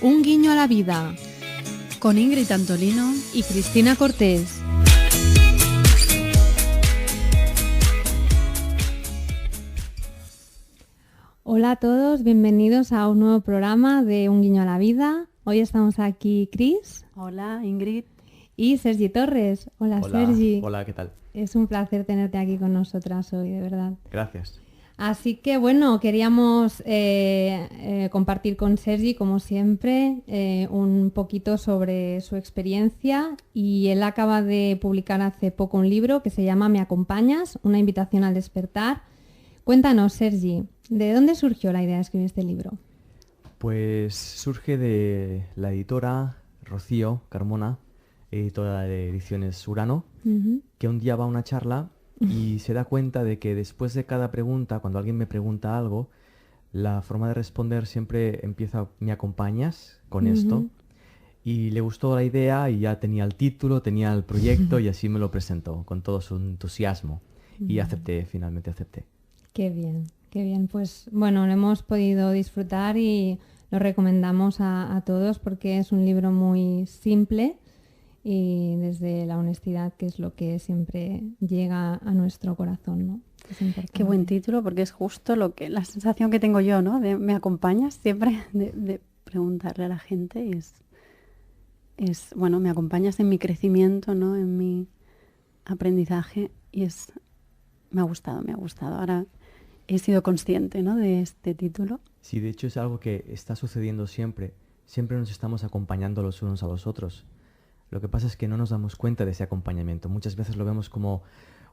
Un guiño a la vida, con Ingrid Antolino y Cristina Cortés. Hola a todos, bienvenidos a un nuevo programa de Un guiño a la vida. Hoy estamos aquí Cris. Hola, Ingrid. Y Sergi Torres. Hola, Sergi. Hola, ¿qué tal? Es un placer tenerte aquí con nosotras hoy, de verdad. Gracias. Así que bueno, queríamos compartir con Sergi, como siempre, un poquito sobre su experiencia, y él acaba de publicar hace poco un libro que se llama ¿Me acompañas? Una invitación al despertar. Cuéntanos, Sergi, ¿de dónde surgió la idea de escribir este libro? Pues surge de la editora Rocío Carmona, editora de Ediciones Urano, que un día va a una charla y se da cuenta de que después de cada pregunta, cuando alguien me pregunta algo, la forma de responder siempre empieza ¿me acompañas? Con esto. Y le gustó la idea y ya tenía el título, tenía el proyecto y así me lo presentó con todo su entusiasmo. Y finalmente acepté. Qué bien, qué bien. Pues bueno, lo hemos podido disfrutar y lo recomendamos a todos porque es un libro muy simple y desde la honestidad, que es lo que siempre llega a nuestro corazón, ¿no? Qué buen título, porque es justo la sensación que tengo yo, ¿no? De ¿me acompañas? Siempre de preguntarle a la gente bueno, me acompañas en mi crecimiento, ¿no? En mi aprendizaje y me ha gustado. Ahora he sido consciente, ¿no? De este título. Sí, de hecho es algo que está sucediendo siempre. Siempre nos estamos acompañando los unos a los otros. Lo que pasa es que no nos damos cuenta de ese acompañamiento. Muchas veces lo vemos como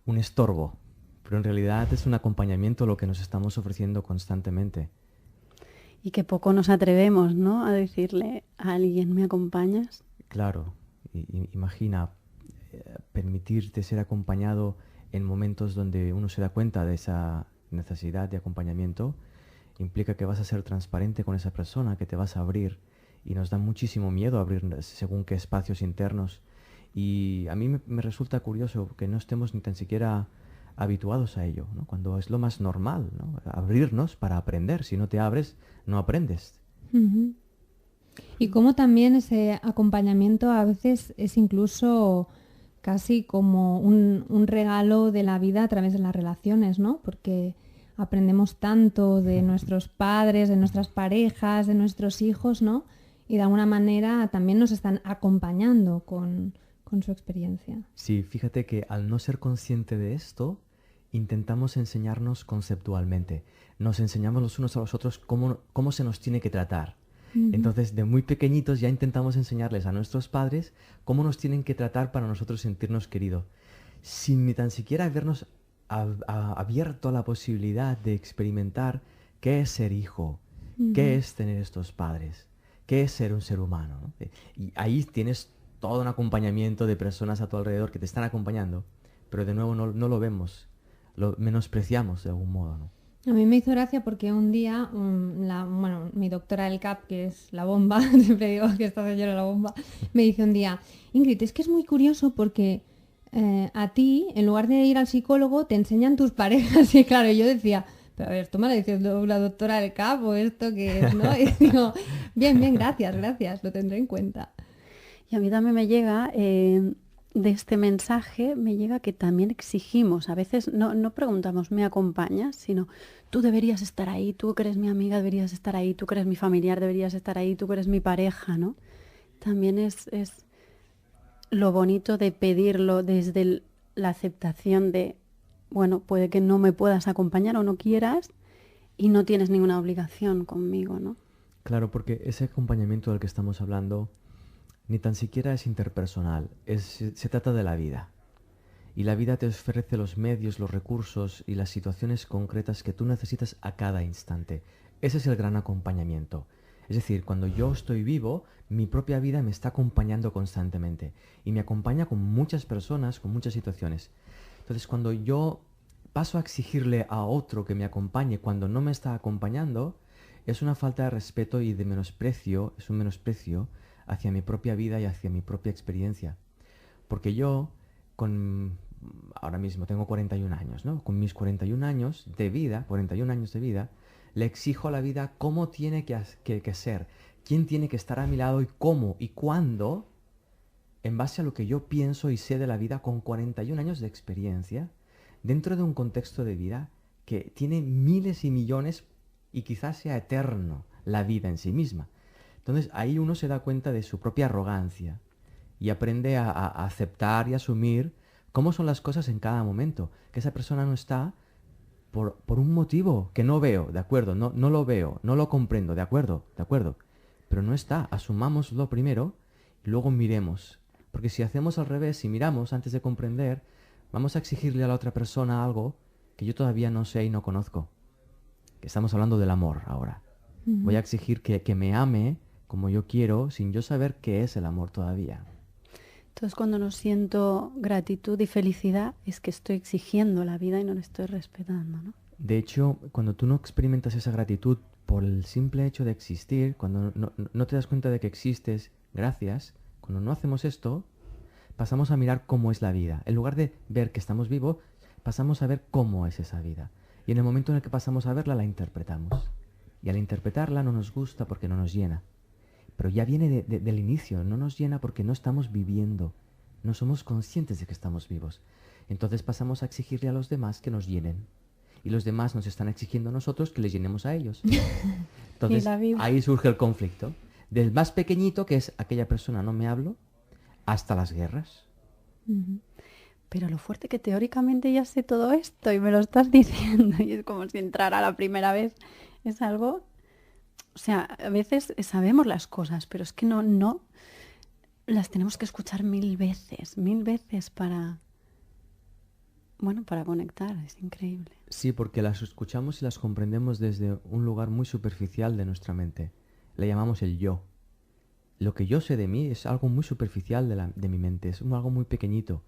un estorbo, pero en realidad es un acompañamiento lo que nos estamos ofreciendo constantemente. Y que poco nos atrevemos, ¿no? A decirle a alguien, ¿me acompañas? Claro, imagina permitirte ser acompañado en momentos donde uno se da cuenta de esa necesidad de acompañamiento. Implica que vas a ser transparente con esa persona, que te vas a abrir. Y nos da muchísimo miedo abrir según qué espacios internos. Y a mí me resulta curioso que no estemos ni tan siquiera habituados a ello, ¿no? Cuando es lo más normal, ¿no? Abrirnos para aprender. Si no te abres, no aprendes. Y cómo también ese acompañamiento a veces es incluso casi como un regalo de la vida a través de las relaciones, ¿no? Porque aprendemos tanto de nuestros padres, de nuestras parejas, de nuestros hijos, ¿no? Y de alguna manera también nos están acompañando con su experiencia. Sí, fíjate que al no ser consciente de esto, intentamos enseñarnos conceptualmente. Nos enseñamos los unos a los otros cómo se nos tiene que tratar. Entonces, de muy pequeñitos ya intentamos enseñarles a nuestros padres cómo nos tienen que tratar para nosotros sentirnos queridos, sin ni tan siquiera habernos abierto a la posibilidad de experimentar qué es ser hijo, qué es tener estos padres, qué es ser un ser humano, ¿no? Y ahí tienes todo un acompañamiento de personas a tu alrededor que te están acompañando, pero de nuevo no lo vemos, lo menospreciamos de algún modo, ¿no? A mí me hizo gracia porque un día, mi doctora del CAP, que es la bomba, siempre digo que esta señora es la bomba, me dice un día, Ingrid, es que es muy curioso porque a ti, en lugar de ir al psicólogo, te enseñan tus parejas. Y claro, yo decía, pero a ver, ¿tú me lo dices la doctora del CAP o esto que es, no? Y digo, bien, gracias, lo tendré en cuenta. Y a mí también me llega, de este mensaje, me llega que también exigimos. A veces no preguntamos, ¿me acompañas? Sino, tú deberías estar ahí, tú que eres mi amiga deberías estar ahí, tú que eres mi familiar deberías estar ahí, tú que eres mi pareja, ¿no? También es lo bonito de pedirlo desde la aceptación de, bueno, puede que no me puedas acompañar o no quieras y no tienes ninguna obligación conmigo, ¿no? Claro, porque ese acompañamiento del que estamos hablando ni tan siquiera es interpersonal, se trata de la vida. Y la vida te ofrece los medios, los recursos y las situaciones concretas que tú necesitas a cada instante. Ese es el gran acompañamiento. Es decir, cuando yo estoy vivo, mi propia vida me está acompañando constantemente. Y me acompaña con muchas personas, con muchas situaciones. Entonces, cuando yo paso a exigirle a otro que me acompañe cuando no me está acompañando, es una falta de respeto y de menosprecio, es un menosprecio hacia mi propia vida y hacia mi propia experiencia. Porque yo, ahora mismo tengo 41 años, ¿no? Con mis 41 años de vida, le exijo a la vida cómo tiene que ser, quién tiene que estar a mi lado y cómo y cuándo, en base a lo que yo pienso y sé de la vida con 41 años de experiencia, dentro de un contexto de vida que tiene miles y millones y quizás sea eterno la vida en sí misma. Entonces ahí uno se da cuenta de su propia arrogancia y aprende a aceptar y asumir cómo son las cosas en cada momento, que esa persona no está por un motivo que no veo, ¿de acuerdo? No lo veo, no lo comprendo, ¿de acuerdo? ¿De acuerdo? Pero no está, asumámoslo primero y luego miremos. Porque si hacemos al revés, si miramos antes de comprender, vamos a exigirle a la otra persona algo que yo todavía no sé y no conozco. Que estamos hablando del amor ahora. Voy a exigir que me ame como yo quiero sin yo saber qué es el amor todavía. Entonces, cuando no siento gratitud y felicidad, es que estoy exigiendo la vida y no la estoy respetando, ¿no? De hecho, cuando tú no experimentas esa gratitud por el simple hecho de existir, cuando no te das cuenta de que existes, gracias, cuando no hacemos esto, pasamos a mirar cómo es la vida. En lugar de ver que estamos vivos, pasamos a ver cómo es esa vida. Y en el momento en el que pasamos a verla, la interpretamos. Y al interpretarla no nos gusta porque no nos llena. Pero ya viene del inicio, no nos llena porque no estamos viviendo, no somos conscientes de que estamos vivos. Entonces pasamos a exigirle a los demás que nos llenen. Y los demás nos están exigiendo a nosotros que les llenemos a ellos. Entonces ahí surge el conflicto. Del más pequeñito, que es aquella persona no me hablo, hasta las guerras. Pero lo fuerte que teóricamente ya sé todo esto y me lo estás diciendo y es como si entrara la primera vez. Es algo... O sea, a veces sabemos las cosas, pero es que no las tenemos que escuchar mil veces para conectar. Es increíble. Sí, porque las escuchamos y las comprendemos desde un lugar muy superficial de nuestra mente. Le llamamos el yo. Lo que yo sé de mí es algo muy superficial de mi mente, es algo muy pequeñito.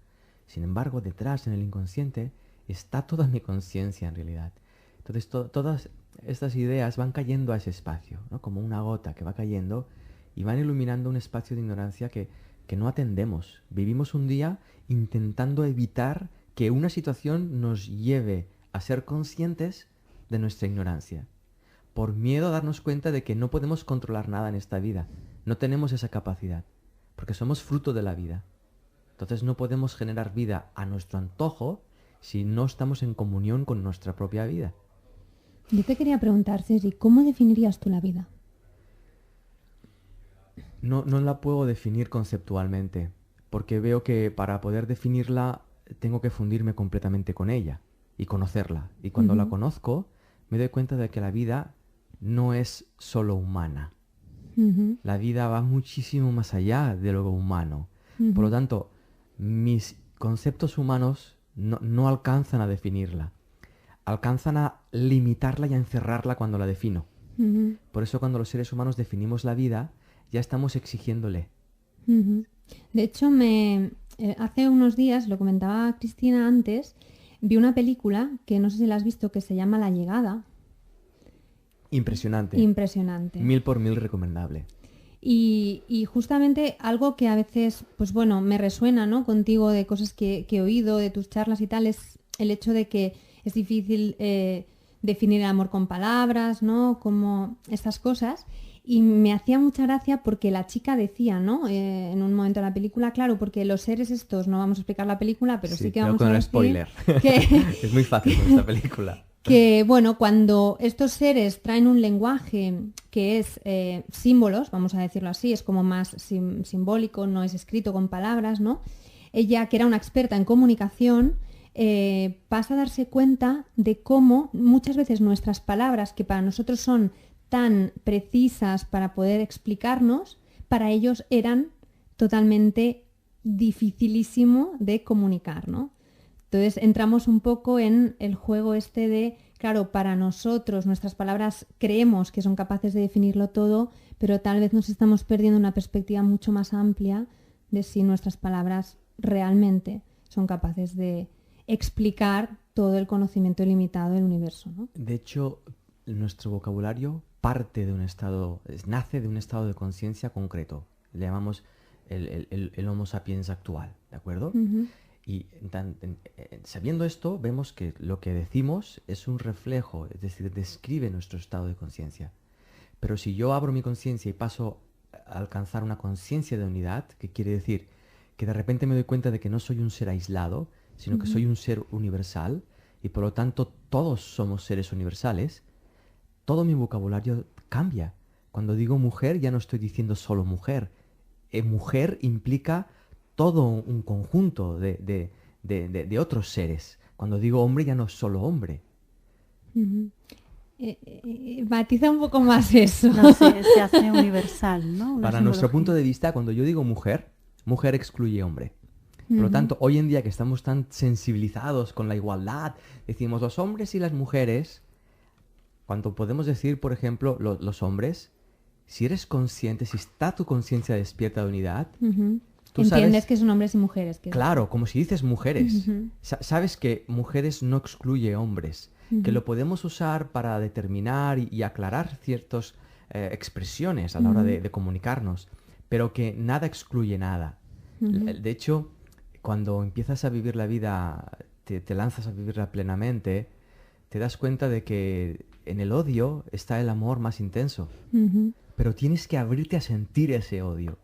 Sin embargo, detrás, en el inconsciente, está toda mi conciencia en realidad. Entonces, todas estas ideas van cayendo a ese espacio, ¿no? Como una gota que va cayendo y van iluminando un espacio de ignorancia que no atendemos. Vivimos un día intentando evitar que una situación nos lleve a ser conscientes de nuestra ignorancia, por miedo a darnos cuenta de que no podemos controlar nada en esta vida. No tenemos esa capacidad, porque somos fruto de la vida. Entonces no podemos generar vida a nuestro antojo si no estamos en comunión con nuestra propia vida. Yo te quería preguntar, Sergi, ¿cómo definirías tú la vida? No la puedo definir conceptualmente, porque veo que para poder definirla tengo que fundirme completamente con ella y conocerla. Y cuando la conozco, me doy cuenta de que la vida no es solo humana. La vida va muchísimo más allá de lo humano. Por lo tanto, mis conceptos humanos no alcanzan a definirla. Alcanzan a limitarla y a encerrarla cuando la defino. Por eso cuando los seres humanos definimos la vida, ya estamos exigiéndole. De hecho, hace unos días, lo comentaba Cristina antes, vi una película que no sé si la has visto, que se llama La Llegada. Impresionante. 1000 por 1000 recomendable. Y justamente algo que a veces, pues bueno, me resuena, ¿no?, contigo, de cosas que he oído, de tus charlas y tal, es el hecho de que es difícil definir el amor con palabras, ¿no?, como estas cosas. Y me hacía mucha gracia porque la chica decía, ¿no?, en un momento de la película, claro, porque los seres estos, no vamos a explicar la película, pero sí que vamos a decir spoiler. Que es muy fácil con esta película. Que, bueno, cuando estos seres traen un lenguaje que es símbolos, vamos a decirlo así, es como más simbólico, no es escrito con palabras, ¿no? Ella, que era una experta en comunicación, pasa a darse cuenta de cómo muchas veces nuestras palabras, que para nosotros son tan precisas para poder explicarnos, para ellos eran totalmente dificilísimo de comunicar, ¿no? Entonces entramos un poco en el juego este de, claro, para nosotros nuestras palabras creemos que son capaces de definirlo todo, pero tal vez nos estamos perdiendo una perspectiva mucho más amplia de si nuestras palabras realmente son capaces de explicar todo el conocimiento ilimitado del universo, ¿no? De hecho, nuestro vocabulario parte de un estado, nace de un estado de conciencia concreto. Le llamamos el Homo sapiens actual, ¿de acuerdo? Y sabiendo esto, vemos que lo que decimos es un reflejo, es decir, describe nuestro estado de conciencia. Pero si yo abro mi conciencia y paso a alcanzar una conciencia de unidad, que quiere decir que de repente me doy cuenta de que no soy un ser aislado, sino que soy un ser universal, y por lo tanto todos somos seres universales, todo mi vocabulario cambia. Cuando digo mujer ya no estoy diciendo solo mujer. Mujer implica todo un conjunto de otros seres. Cuando digo hombre ya no es solo hombre. Matiza un poco más eso. No sé, se hace universal, ¿no? Para nuestro punto de vista, cuando yo digo mujer, mujer excluye hombre. Por lo tanto, hoy en día que estamos tan sensibilizados con la igualdad, decimos los hombres y las mujeres, cuando podemos decir, por ejemplo, los hombres, si eres consciente, si está tu conciencia despierta de unidad, tú Entiendes sabes, que son hombres y mujeres. claro, como si dices mujeres, sabes que mujeres no excluye hombres, que lo podemos usar para determinar y aclarar ciertas expresiones a la hora de comunicarnos, pero que nada excluye nada. De hecho, cuando empiezas a vivir la vida, te lanzas a vivirla plenamente, te das cuenta de que en el odio está el amor más intenso. Pero tienes que abrirte a sentir ese odio.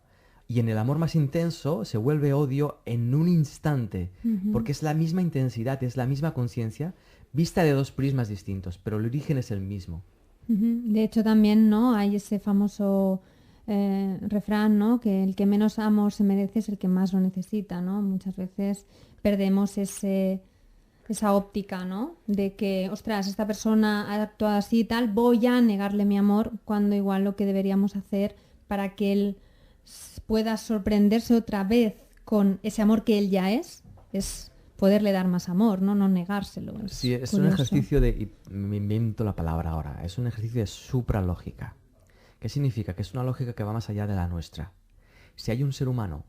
Y en el amor más intenso se vuelve odio en un instante, porque es la misma intensidad, es la misma conciencia, vista de dos prismas distintos, pero el origen es el mismo. De hecho también, ¿no? Hay ese famoso refrán, ¿no? Que el que menos amor se merece es el que más lo necesita, ¿no? Muchas veces perdemos esa óptica, ¿no? De que, ostras, esta persona ha actuado así y tal, voy a negarle mi amor, cuando igual lo que deberíamos hacer para que él pueda sorprenderse otra vez con ese amor que él ya es poderle dar más amor, no negárselo. Sí, es curioso. un ejercicio de, y me invento la palabra ahora, es un ejercicio de supralógica. ¿Qué significa? Que es una lógica que va más allá de la nuestra. Si hay un ser humano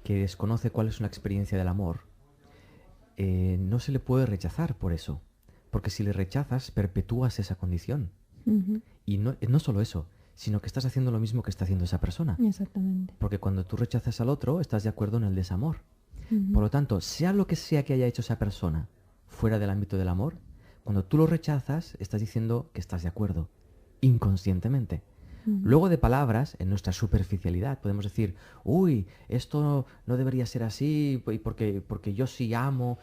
que desconoce cuál es una experiencia del amor, no se le puede rechazar por eso. Porque si le rechazas, perpetúas esa condición. Y no solo eso, sino que estás haciendo lo mismo que está haciendo esa persona. Exactamente. Porque cuando tú rechazas al otro, estás de acuerdo en el desamor. Por lo tanto, sea lo que sea que haya hecho esa persona fuera del ámbito del amor, cuando tú lo rechazas, estás diciendo que estás de acuerdo, inconscientemente. Luego de palabras, en nuestra superficialidad, podemos decir, uy, esto no debería ser así, porque yo sí amo,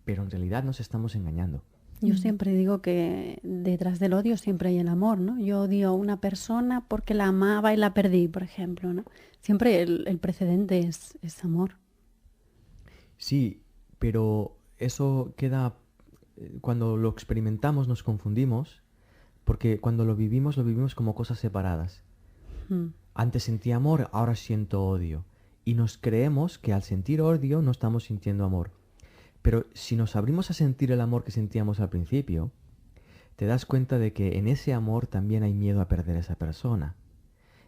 pero en realidad nos estamos engañando. Yo siempre digo que detrás del odio siempre hay el amor, ¿no? Yo odio a una persona porque la amaba y la perdí, por ejemplo, ¿no? Siempre el precedente es amor. Sí, pero eso queda, cuando lo experimentamos nos confundimos, porque cuando lo vivimos como cosas separadas. Antes sentía amor, ahora siento odio. Y nos creemos que al sentir odio no estamos sintiendo amor. Pero si nos abrimos a sentir el amor que sentíamos al principio, te das cuenta de que en ese amor también hay miedo a perder a esa persona.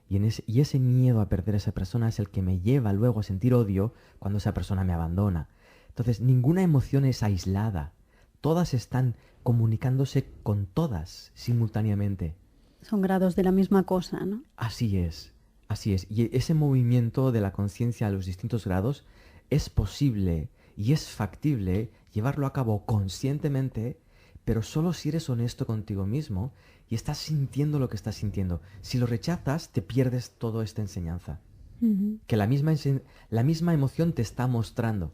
Y ese miedo a perder a esa persona es el que me lleva luego a sentir odio cuando esa persona me abandona. Entonces, ninguna emoción es aislada. Todas están comunicándose con todas simultáneamente. Son grados de la misma cosa, ¿no? Así es, así es. Y ese movimiento de la conciencia a los distintos grados es posible y es factible llevarlo a cabo conscientemente, pero solo si eres honesto contigo mismo y estás sintiendo lo que estás sintiendo. Si lo rechazas, te pierdes toda esta enseñanza. Que la misma emoción te está mostrando.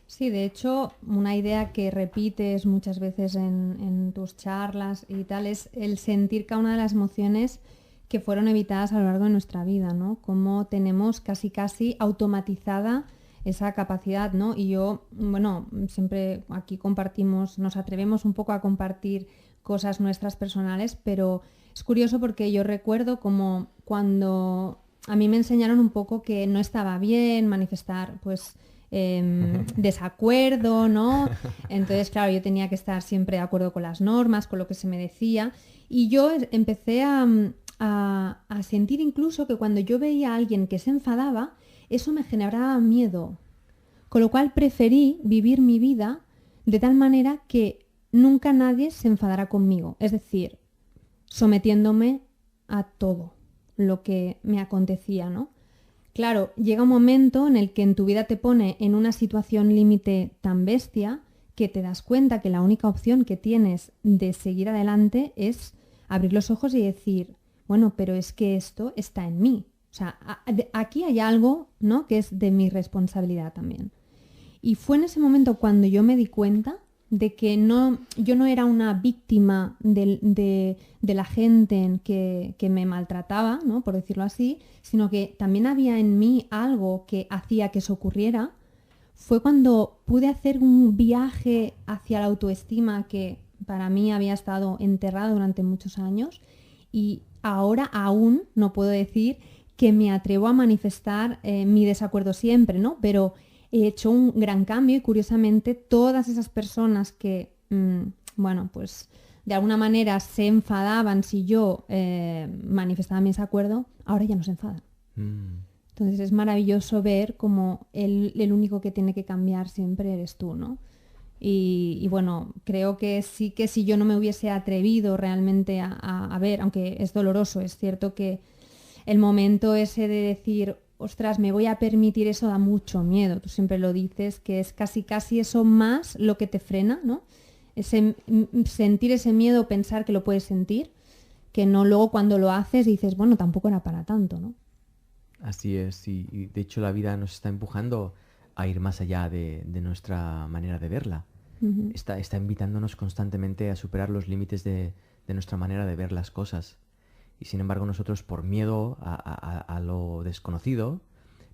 Sí, de hecho, una idea que repites muchas veces en tus charlas y tal es el sentir cada una de las emociones que fueron evitadas a lo largo de nuestra vida, ¿no? Cómo tenemos casi automatizada esa capacidad, ¿no? Y yo, bueno, siempre aquí nos atrevemos un poco a compartir cosas nuestras personales, pero es curioso porque yo recuerdo como cuando a mí me enseñaron un poco que no estaba bien manifestar, pues, desacuerdo, ¿no? Entonces, claro, yo tenía que estar siempre de acuerdo con las normas, con lo que se me decía, y yo empecé a sentir incluso que cuando yo veía a alguien que se enfadaba, eso me generaba miedo, con lo cual preferí vivir mi vida de tal manera que nunca nadie se enfadara conmigo, es decir, sometiéndome a todo lo que me acontecía, ¿no? Claro, llega un momento en el que en tu vida te pone en una situación límite tan bestia que te das cuenta que la única opción que tienes de seguir adelante es abrir los ojos y decir, bueno, pero es que esto está en mí. O sea, aquí hay algo, ¿no?, que es de mi responsabilidad también. Y fue en ese momento cuando yo me di cuenta de que yo no era una víctima de la gente que me maltrataba, ¿no?, por decirlo así, sino que también había en mí algo que hacía que eso ocurriera. Fue cuando pude hacer un viaje hacia la autoestima que para mí había estado enterrada durante muchos años, y ahora aún no puedo decir que me atrevo a manifestar mi desacuerdo siempre, ¿no? Pero he hecho un gran cambio y curiosamente todas esas personas que, bueno, pues de alguna manera se enfadaban si yo manifestaba mi desacuerdo, ahora ya no se enfadan. Entonces es maravilloso ver como el único que tiene que cambiar siempre eres tú, ¿no? Y bueno, creo que sí, que si yo no me hubiese atrevido realmente a ver, aunque es doloroso, es cierto que el momento ese de decir, ostras, me voy a permitir eso, da mucho miedo. Tú siempre lo dices, que es casi eso más lo que te frena, ¿no? Sentir ese miedo, pensar que lo puedes sentir, que no luego cuando lo haces dices, bueno, tampoco era para tanto, ¿no? Así es, y de hecho la vida nos está empujando a ir más allá de nuestra manera de verla. Uh-huh. Está invitándonos constantemente a superar los límites de nuestra manera de ver las cosas. Y sin embargo nosotros, por miedo a lo desconocido,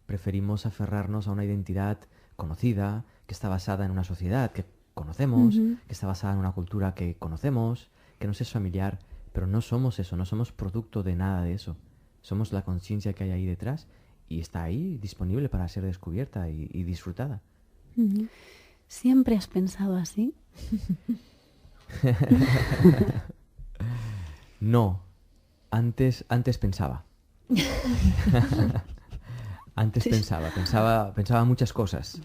preferimos aferrarnos a una identidad conocida, que está basada en una sociedad que conocemos, Uh-huh. que está basada en una cultura que conocemos, que nos es familiar, pero no somos eso, no somos producto de nada de eso. Somos la conciencia que hay ahí detrás y está ahí disponible para ser descubierta y disfrutada. Uh-huh. ¿Siempre has pensado así? No, antes pensaba. Antes pensaba muchas cosas.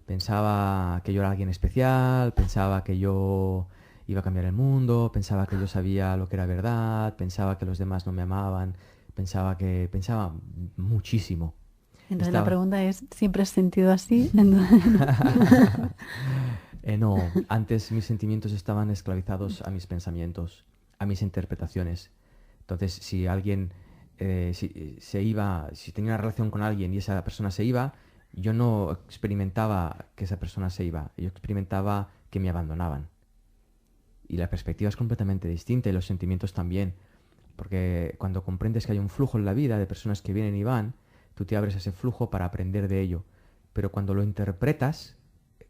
Pensaba que yo era alguien especial, pensaba que yo iba a cambiar el mundo, pensaba que yo sabía lo que era verdad, pensaba que los demás no me amaban, pensaba muchísimo. Entonces la pregunta es, ¿siempre has sentido así? Entonces... No, antes mis sentimientos estaban esclavizados a mis pensamientos, a mis interpretaciones. Entonces, si alguien si tenía una relación con alguien y esa persona se iba, yo no experimentaba que esa persona se iba, yo experimentaba que me abandonaban. Y la perspectiva es completamente distinta y los sentimientos también, porque cuando comprendes que hay un flujo en la vida de personas que vienen y van, tú te abres a ese flujo para aprender de ello. Pero cuando lo interpretas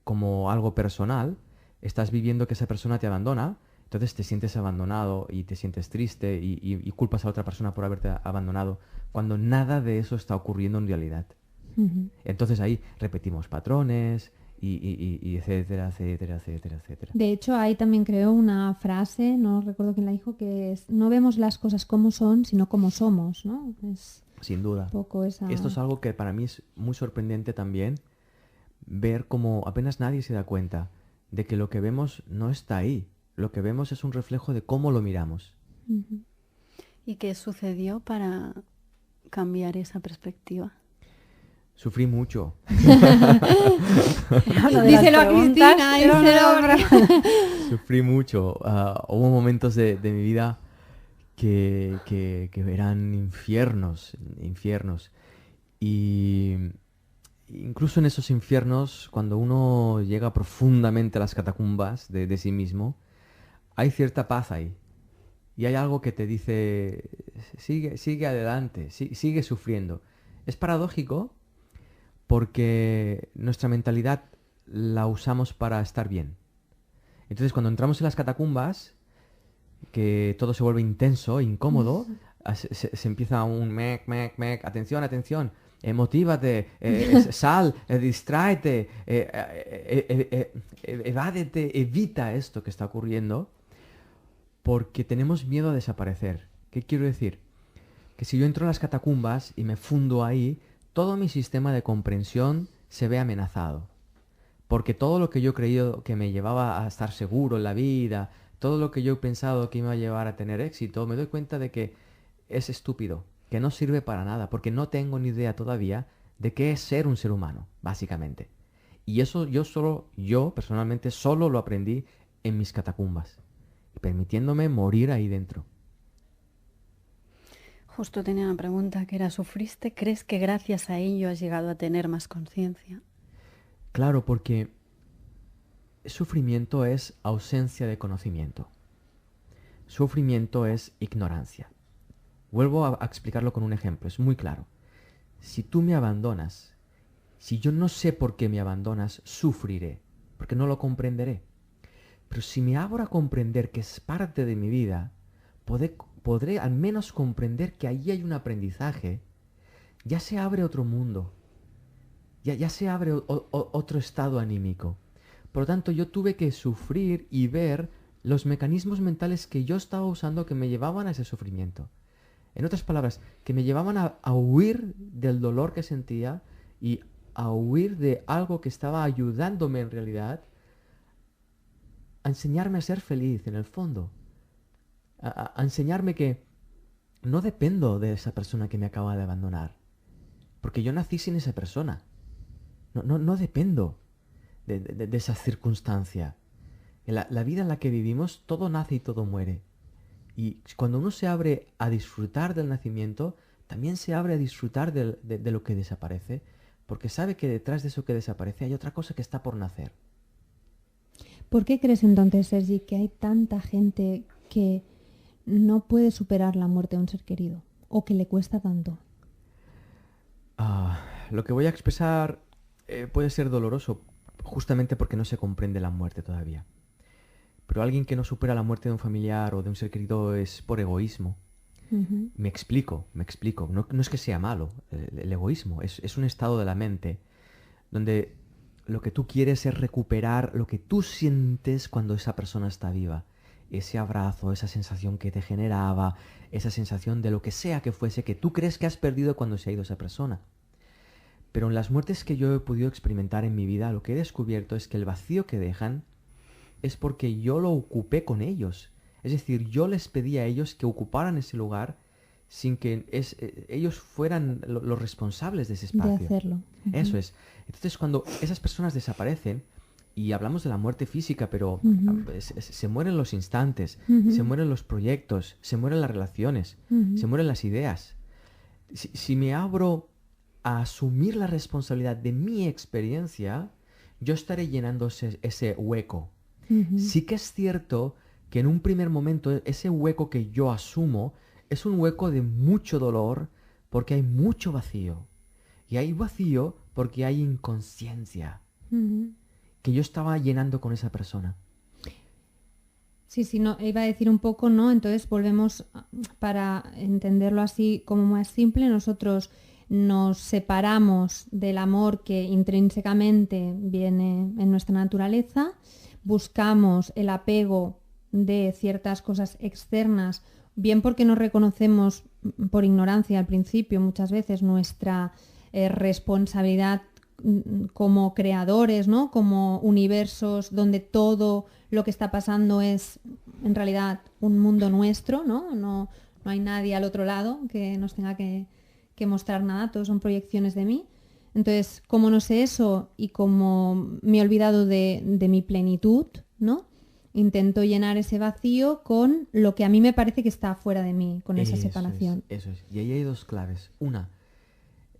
como algo personal, estás viviendo que esa persona te abandona, entonces te sientes abandonado y te sientes triste y culpas a otra persona por haberte abandonado, cuando nada de eso está ocurriendo en realidad. Uh-huh. Entonces ahí repetimos patrones y etcétera, etcétera, etcétera, etcétera. De hecho, hay también creo una frase, no recuerdo quién la dijo, que es, no vemos las cosas como son, sino como somos, ¿no? Es sin duda. poco esa... Esto es algo que para mí es muy sorprendente también, ver cómo apenas nadie se da cuenta de que lo que vemos no está ahí. Lo que vemos es un reflejo de cómo lo miramos. Uh-huh. ¿Y qué sucedió para cambiar esa perspectiva? Sufrí mucho. Díselo a Cristina. Sufrí mucho. Hubo momentos de mi vida que eran infiernos. Y incluso en esos infiernos, cuando uno llega profundamente a las catacumbas de sí mismo, hay cierta paz ahí. Y hay algo que te dice, sigue adelante, sigue sufriendo. Es paradójico porque nuestra mentalidad la usamos para estar bien. Entonces cuando entramos en las catacumbas, que todo se vuelve intenso, incómodo, se empieza un mec, atención, motívate, sal, distráete, evádete, evita esto que está ocurriendo, porque tenemos miedo a desaparecer. ¿Qué quiero decir? Que si yo entro en las catacumbas y me fundo ahí, todo mi sistema de comprensión se ve amenazado. Porque todo lo que yo he creído que me llevaba a estar seguro en la vida, todo lo que yo he pensado que iba a llevar a tener éxito, me doy cuenta de que es estúpido, que no sirve para nada, porque no tengo ni idea todavía de qué es ser un ser humano, básicamente. Y eso yo personalmente solo lo aprendí en mis catacumbas, permitiéndome morir ahí dentro. Justo tenía una pregunta que era, ¿sufriste? ¿Crees que gracias a ello has llegado a tener más conciencia? Claro, porque sufrimiento es ausencia de conocimiento. Sufrimiento es ignorancia. Vuelvo a explicarlo con un ejemplo, es muy claro. Si tú me abandonas, si yo no sé por qué me abandonas, sufriré, porque no lo comprenderé. Pero si me abro a comprender que es parte de mi vida, podré al menos comprender que ahí hay un aprendizaje, ya se abre otro mundo, ya se abre otro estado anímico. Por lo tanto, yo tuve que sufrir y ver los mecanismos mentales que yo estaba usando que me llevaban a ese sufrimiento. En otras palabras, que me llevaban a huir del dolor que sentía y a huir de algo que estaba ayudándome en realidad a enseñarme a ser feliz en el fondo. A enseñarme que no dependo de esa persona que me acaba de abandonar. Porque yo nací sin esa persona. No dependo de esa circunstancia. En la vida en la que vivimos, todo nace y todo muere. Y cuando uno se abre a disfrutar del nacimiento, también se abre a disfrutar de lo que desaparece, porque sabe que detrás de eso que desaparece hay otra cosa que está por nacer. ¿Por qué crees entonces, Sergi, que hay tanta gente que no puede superar la muerte de un ser querido? ¿O que le cuesta tanto? Lo que voy a expresar puede ser doloroso, justamente porque no se comprende la muerte todavía. Pero alguien que no supera la muerte de un familiar o de un ser querido es por egoísmo. Ujú. Me explico. No es que sea malo. El egoísmo es un estado de la mente donde lo que tú quieres es recuperar lo que tú sientes cuando esa persona está viva. Ese abrazo, esa sensación que te generaba, esa sensación de lo que sea que fuese que tú crees que has perdido cuando se ha ido esa persona. Pero en las muertes que yo he podido experimentar en mi vida, lo que he descubierto es que el vacío que dejan es porque yo lo ocupé con ellos. Es decir, yo les pedí a ellos que ocuparan ese lugar sin que ellos fueran los responsables de ese espacio. De hacerlo. Ujú. Eso es. Entonces, cuando esas personas desaparecen, y hablamos de la muerte física, pero Ujú. se mueren los instantes, Ujú. se mueren los proyectos, se mueren las relaciones, Ujú. se mueren las ideas. Si me abro a asumir la responsabilidad de mi experiencia, yo estaré llenando ese hueco. Ujú. Sí que es cierto que en un primer momento ese hueco que yo asumo es un hueco de mucho dolor porque hay mucho vacío. Y hay vacío porque hay inconsciencia Ujú. que yo estaba llenando con esa persona. Sí, no, iba a decir un poco, ¿no? Entonces volvemos, para entenderlo así como más simple, nosotros nos separamos del amor que intrínsecamente viene en nuestra naturaleza, buscamos el apego de ciertas cosas externas, bien porque no reconocemos por ignorancia al principio muchas veces nuestra responsabilidad como creadores, ¿no? Como universos donde todo lo que está pasando es en realidad un mundo nuestro, ¿no? No hay nadie al otro lado que nos tenga que mostrar nada, todos son proyecciones de mí. Entonces, como no sé eso y como me he olvidado de mi plenitud, ¿no? Intento llenar ese vacío con lo que a mí me parece que está fuera de mí, con esa separación. Eso es. Y ahí hay dos claves. Una,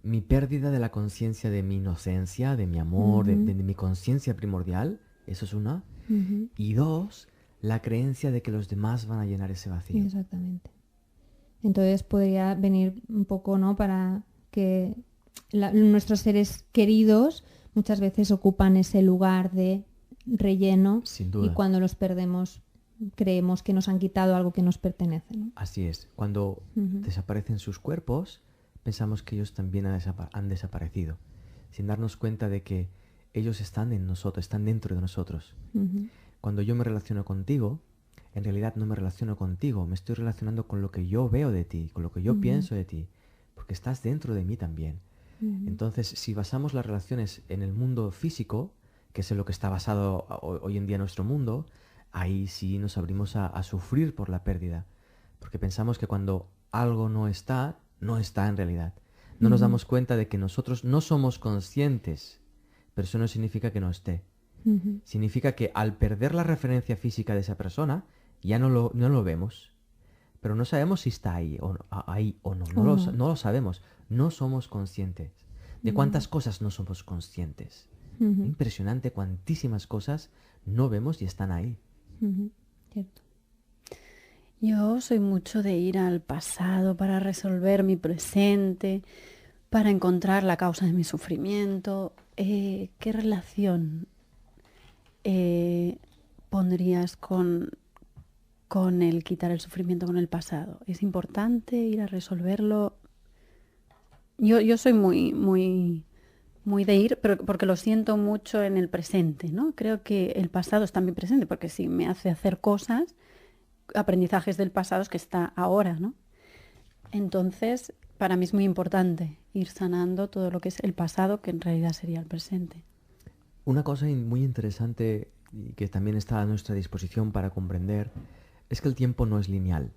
mi pérdida de la conciencia de mi inocencia, de mi amor, Ujú. de mi conciencia primordial. Eso es una. Ujú. Y dos, la creencia de que los demás van a llenar ese vacío. Exactamente. Entonces podría venir un poco, ¿no? Para que nuestros seres queridos muchas veces ocupan ese lugar de relleno Sin y duda. cuando los perdemos creemos que nos han quitado algo que nos pertenece, ¿no? Así es. Cuando Ujú. desaparecen sus cuerpos, pensamos que ellos también han desaparecido, sin darnos cuenta de que ellos están en nosotros, están dentro de nosotros. Ujú. Cuando yo me relaciono contigo, en realidad no me relaciono contigo, me estoy relacionando con lo que yo veo de ti, con lo que yo Ujú. pienso de ti, porque estás dentro de mí también. Ujú. Entonces, si basamos las relaciones en el mundo físico, que es en lo que está basado hoy en día nuestro mundo, ahí sí nos abrimos a sufrir por la pérdida, porque pensamos que cuando algo no está en realidad. No nos Ujú. damos cuenta de que nosotros no somos conscientes, pero eso no significa que no esté. Ujú. Significa que al perder la referencia física de esa persona, ya no lo vemos, pero no sabemos si está ahí o no, ahí o no. O no. No lo sabemos. No somos conscientes. ¿De cuántas cosas no somos conscientes? Ujú, Impresionante, cuantísimas cosas no vemos y están ahí. ujú, cierto. Yo soy mucho de ir al pasado para resolver mi presente, para encontrar la causa de mi sufrimiento. ¿Qué relación pondrías con el quitar el sufrimiento con el pasado? ¿Es importante ir a resolverlo? Yo soy muy de ir, pero porque lo siento mucho en el presente, ¿no? Creo que el pasado está en mi presente, porque si me hace hacer cosas, aprendizajes del pasado es que está ahora, ¿no? Entonces, para mí es muy importante ir sanando todo lo que es el pasado, que en realidad sería el presente. Una cosa muy interesante y que también está a nuestra disposición para comprender es que el tiempo no es lineal.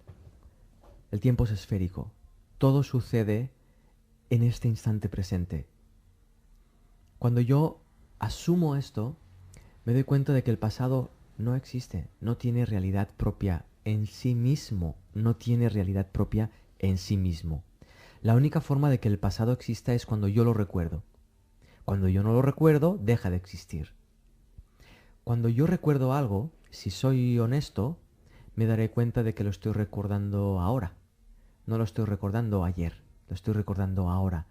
El tiempo es esférico. Todo sucede en este instante presente. Cuando yo asumo esto, me doy cuenta de que el pasado no existe, no tiene realidad propia en sí mismo, no tiene realidad propia en sí mismo. La única forma de que el pasado exista es cuando yo lo recuerdo. Cuando yo no lo recuerdo, deja de existir. Cuando yo recuerdo algo, si soy honesto, me daré cuenta de que lo estoy recordando ahora. No lo estoy recordando ayer, lo estoy recordando ahora.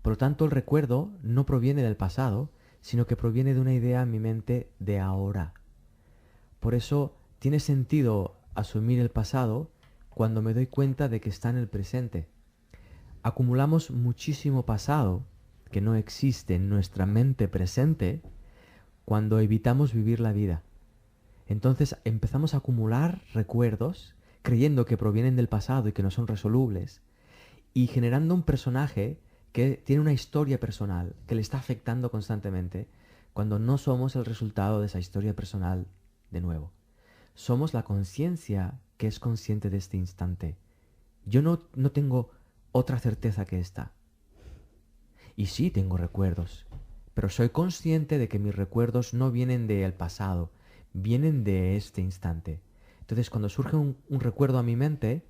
Por lo tanto, el recuerdo no proviene del pasado, sino que proviene de una idea en mi mente de ahora. Por eso tiene sentido asumir el pasado cuando me doy cuenta de que está en el presente. Acumulamos muchísimo pasado que no existe en nuestra mente presente cuando evitamos vivir la vida. Entonces empezamos a acumular recuerdos creyendo que provienen del pasado y que no son resolubles y generando un personaje que tiene una historia personal que le está afectando constantemente cuando no somos el resultado de esa historia personal de nuevo. Somos la conciencia que es consciente de este instante. Yo no tengo otra certeza que esta. Y sí tengo recuerdos, pero soy consciente de que mis recuerdos no vienen del pasado, vienen de este instante. Entonces cuando surge un recuerdo a mi mente,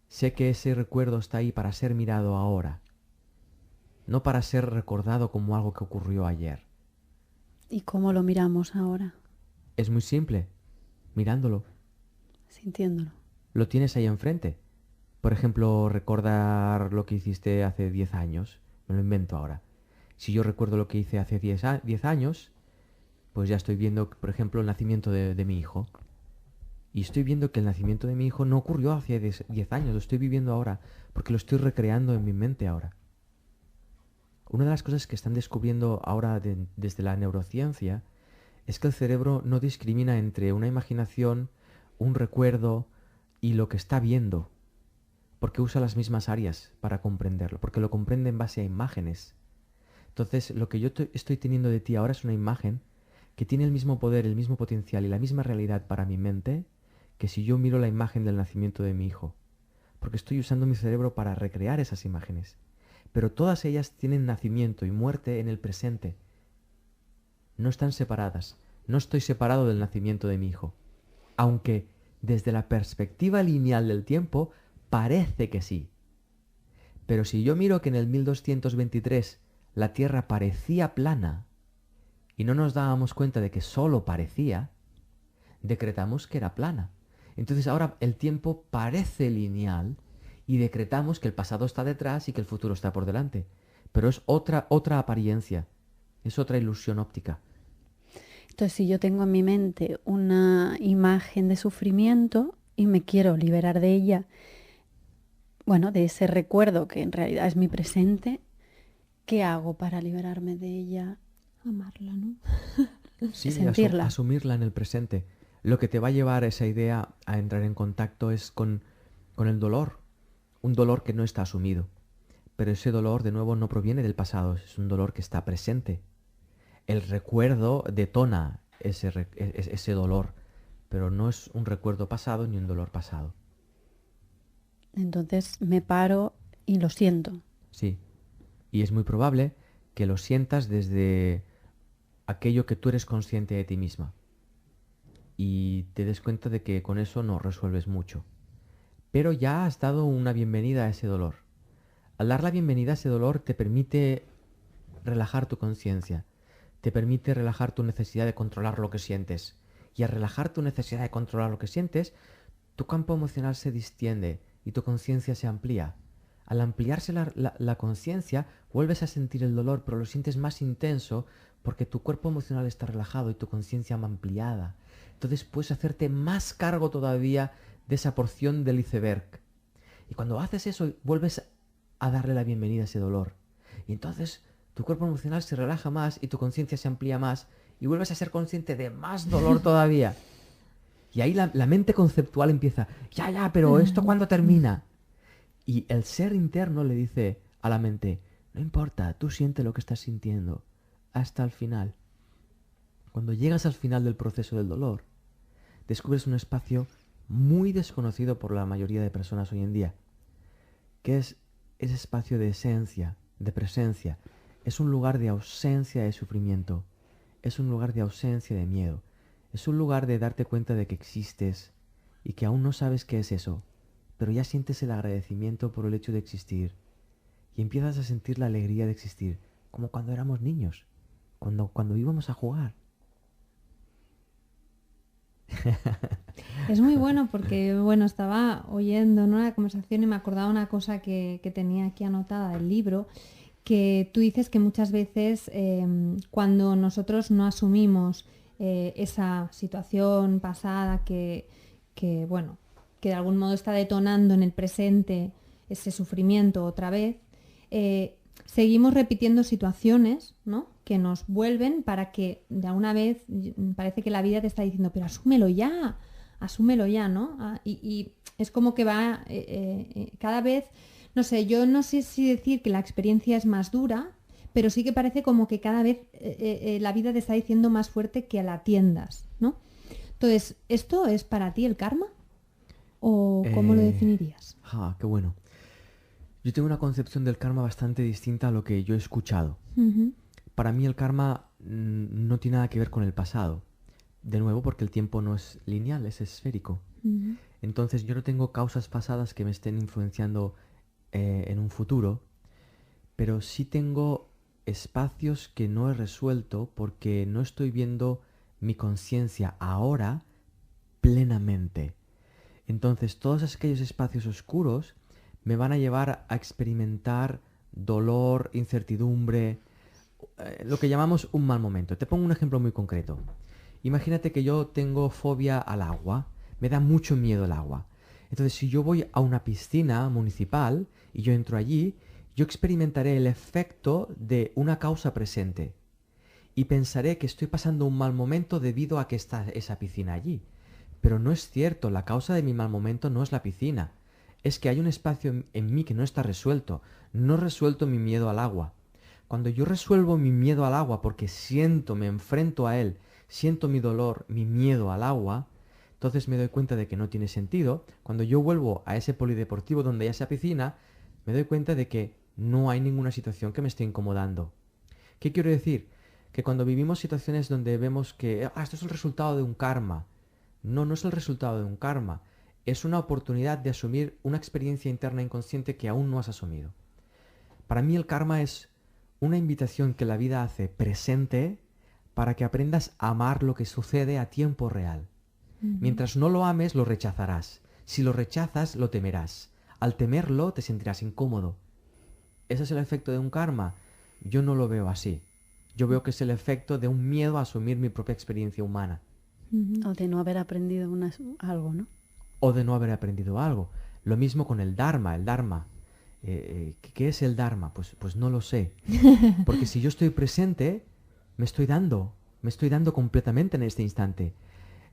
sé que ese recuerdo está ahí para ser mirado ahora, no para ser recordado como algo que ocurrió ayer. ¿Y cómo lo miramos ahora? Es muy simple, mirándolo. Sintiéndolo. Lo tienes ahí enfrente. Por ejemplo, recordar lo que hiciste hace 10 años. Me lo invento ahora. Si yo recuerdo lo que hice hace 10 años, pues ya estoy viendo, por ejemplo, el nacimiento de mi hijo. Y estoy viendo que el nacimiento de mi hijo no ocurrió hace 10 años, lo estoy viviendo ahora, porque lo estoy recreando en mi mente ahora. Una de las cosas que están descubriendo ahora desde la neurociencia es que el cerebro no discrimina entre una imaginación, un recuerdo y lo que está viendo, porque usa las mismas áreas para comprenderlo, porque lo comprende en base a imágenes. Entonces, lo que yo estoy teniendo de ti ahora es una imagen que tiene el mismo poder, el mismo potencial y la misma realidad para mi mente que si yo miro la imagen del nacimiento de mi hijo, porque estoy usando mi cerebro para recrear esas imágenes. Pero todas ellas tienen nacimiento y muerte en el presente. No están separadas. No estoy separado del nacimiento de mi hijo. Aunque desde la perspectiva lineal del tiempo parece que sí. Pero si yo miro que en el 1223 la Tierra parecía plana y no nos dábamos cuenta de que solo parecía, decretamos que era plana. Entonces ahora el tiempo parece lineal y decretamos que el pasado está detrás y que el futuro está por delante. Pero es otra apariencia, es otra ilusión óptica. Entonces, si yo tengo en mi mente una imagen de sufrimiento y me quiero liberar de ella, bueno, de ese recuerdo que en realidad es mi presente, ¿qué hago para liberarme de ella? Amarla, ¿no? Sí, sentirla. asumirla en el presente. Lo que te va a llevar esa idea a entrar en contacto es con el dolor. Un dolor que no está asumido. Pero ese dolor, de nuevo, no proviene del pasado, es un dolor que está presente. El recuerdo detona ese dolor, pero no es un recuerdo pasado ni un dolor pasado. Entonces me paro y lo siento. Sí. Y es muy probable que lo sientas desde aquello que tú eres consciente de ti misma. Y te des cuenta de que con eso no resuelves mucho. pero ya has dado una bienvenida a ese dolor. Al dar la bienvenida a ese dolor te permite relajar tu conciencia, te permite relajar tu necesidad de controlar lo que sientes. Y al relajar tu necesidad de controlar lo que sientes, tu campo emocional se distiende y tu conciencia se amplía. Al ampliarse la conciencia, vuelves a sentir el dolor, pero lo sientes más intenso porque tu cuerpo emocional está relajado y tu conciencia ampliada. Entonces puedes hacerte más cargo todavía de esa porción del iceberg. Y cuando haces eso, vuelves a darle la bienvenida a ese dolor. Y entonces tu cuerpo emocional se relaja más y tu conciencia se amplía más y vuelves a ser consciente de más dolor todavía. Y ahí la mente conceptual empieza, ya, pero ¿esto cuándo termina? Y el ser interno le dice a la mente, no importa, tú siente lo que estás sintiendo hasta el final. Cuando llegas al final del proceso del dolor, descubres un espacio muy desconocido por la mayoría de personas hoy en día, que es ese espacio de esencia, de presencia. Es un lugar de ausencia de sufrimiento, es un lugar de ausencia de miedo, es un lugar de darte cuenta de que existes y que aún no sabes qué es eso, pero ya sientes el agradecimiento por el hecho de existir y empiezas a sentir la alegría de existir, como cuando éramos niños, cuando íbamos a jugar. Es muy bueno porque, bueno, estaba oyendo, ¿no?, la conversación y me acordaba una cosa que tenía aquí anotada del libro, que tú dices que muchas veces cuando nosotros no asumimos esa situación pasada bueno, que de algún modo está detonando en el presente ese sufrimiento otra vez, seguimos repitiendo situaciones, ¿no?, que nos vuelven para que de alguna vez parece que la vida te está diciendo, pero asúmelo ya, ¿no? Y es como que va cada vez, no sé, yo no sé si decir que la experiencia es más dura, pero sí que parece como que cada vez la vida te está diciendo más fuerte que la atiendas, ¿no? Entonces, ¿esto es para ti el karma? ¿O cómo lo definirías? Qué bueno. Yo tengo una concepción del karma bastante distinta a lo que yo he escuchado. Uh-huh. Para mí el karma no tiene nada que ver con el pasado. De nuevo, porque el tiempo no es lineal, es esférico. Uh-huh. Entonces yo no tengo causas pasadas que me estén influenciando en un futuro, pero sí tengo espacios que no he resuelto porque no estoy viendo mi conciencia ahora plenamente. Entonces todos aquellos espacios oscuros me van a llevar a experimentar dolor, incertidumbre, lo que llamamos un mal momento. Te pongo un ejemplo muy concreto. Imagínate que yo tengo fobia al agua, me da mucho miedo el agua. Entonces, si yo voy a una piscina municipal y yo entro allí, yo experimentaré el efecto de una causa presente y pensaré que estoy pasando un mal momento debido a que está esa piscina allí. Pero no es cierto, la causa de mi mal momento no es la piscina. Es que hay un espacio en mí que no está resuelto. No he resuelto mi miedo al agua. Cuando yo resuelvo mi miedo al agua porque me enfrento a él, siento mi dolor, mi miedo al agua, entonces me doy cuenta de que no tiene sentido. Cuando yo vuelvo a ese polideportivo donde hay esa piscina, me doy cuenta de que no hay ninguna situación que me esté incomodando. ¿Qué quiero decir? Que cuando vivimos situaciones donde vemos que esto es el resultado de un karma. No, no es el resultado de un karma. Es una oportunidad de asumir una experiencia interna inconsciente que aún no has asumido. Para mí el karma es una invitación que la vida hace presente para que aprendas a amar lo que sucede a tiempo real. Uh-huh. Mientras no lo ames, lo rechazarás. Si lo rechazas, lo temerás. Al temerlo, te sentirás incómodo. ¿Ese es el efecto de un karma? Yo no lo veo así. Yo veo que es el efecto de un miedo a asumir mi propia experiencia humana. Uh-huh. O de no haber aprendido algo, ¿no? O de no haber aprendido algo. Lo mismo con el dharma. El dharma. ¿Qué es el dharma? Pues no lo sé. Porque si yo estoy presente, me estoy dando completamente en este instante.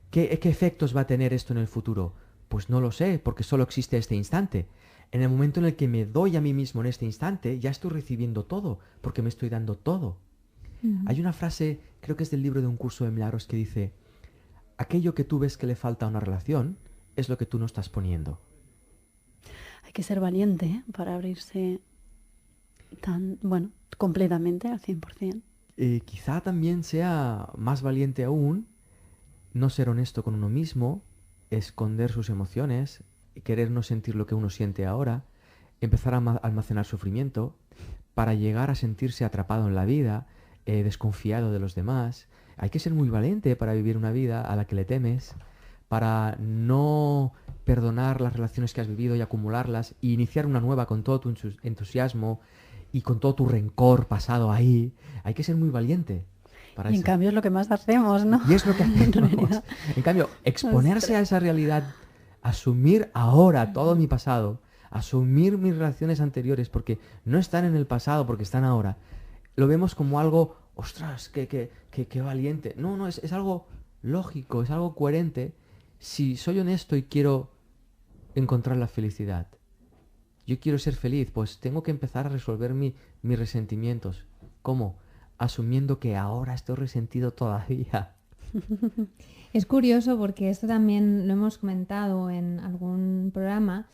¿Qué efectos va a tener esto en el futuro? Pues no lo sé, porque solo existe este instante. En el momento en el que me doy a mí mismo en este instante, ya estoy recibiendo todo, porque me estoy dando todo. Uh-huh. Hay una frase, creo que es del libro de Un curso de milagros, que dice: aquello que tú ves que le falta a una relación es lo que tú no estás poniendo. Hay que ser valiente para abrirse completamente al 100%. Quizá también sea más valiente aún no ser honesto con uno mismo, esconder sus emociones querer no sentir lo que uno siente ahora, empezar a almacenar sufrimiento para llegar a sentirse atrapado en la vida, desconfiado de los demás. Hay que ser muy valiente para vivir una vida a la que le temes, para no perdonar las relaciones que has vivido y acumularlas y iniciar una nueva con todo tu entusiasmo y con todo tu rencor pasado ahí. Hay que ser muy valiente para Y en eso. cambio es lo que más hacemos, ¿no? Y es lo que hacemos. realidad. En cambio, exponerse a esa realidad, asumir ahora todo mi pasado, asumir mis relaciones anteriores, porque no están en el pasado, porque están ahora, lo vemos como algo, ostras, qué valiente. No, es algo lógico, es algo coherente. Si soy honesto y quiero encontrar la felicidad, yo quiero ser feliz, pues tengo que empezar a resolver mis resentimientos. ¿Cómo? Asumiendo que ahora estoy resentido todavía. Es curioso porque esto también lo hemos comentado en algún programa.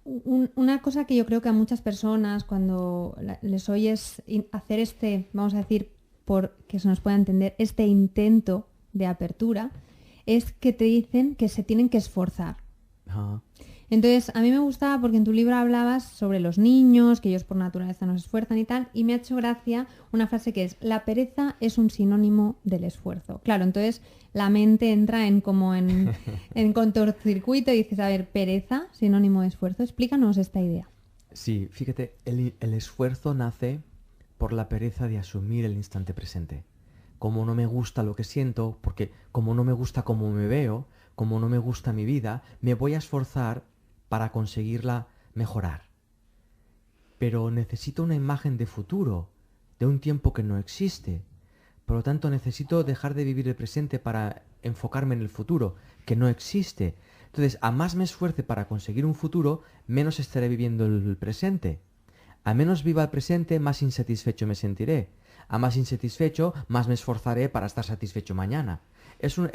Una cosa que yo creo que a muchas personas cuando les oyes hacer este, vamos a decir, por que se nos pueda entender, este intento de apertura, es que te dicen que se tienen que esforzar. Ajá. Entonces, a mí me gustaba porque en tu libro hablabas sobre los niños, que ellos por naturaleza no se esfuerzan y tal, y me ha hecho gracia una frase que es: la pereza es un sinónimo del esfuerzo. Claro, entonces la mente entra en cortocircuito y dices, a ver, pereza, sinónimo de esfuerzo. Explícanos esta idea. Sí, fíjate, el esfuerzo nace por la pereza de asumir el instante presente. Como no me gusta lo que siento, porque como no me gusta cómo me veo, como no me gusta mi vida, me voy a esforzar para conseguirla mejorar. Pero necesito una imagen de futuro, de un tiempo que no existe. Por lo tanto, necesito dejar de vivir el presente para enfocarme en el futuro, que no existe. Entonces, a más me esfuerce para conseguir un futuro, menos estaré viviendo el presente. A menos viva el presente, más insatisfecho me sentiré. A más insatisfecho, más me esforzaré para estar satisfecho mañana. Es un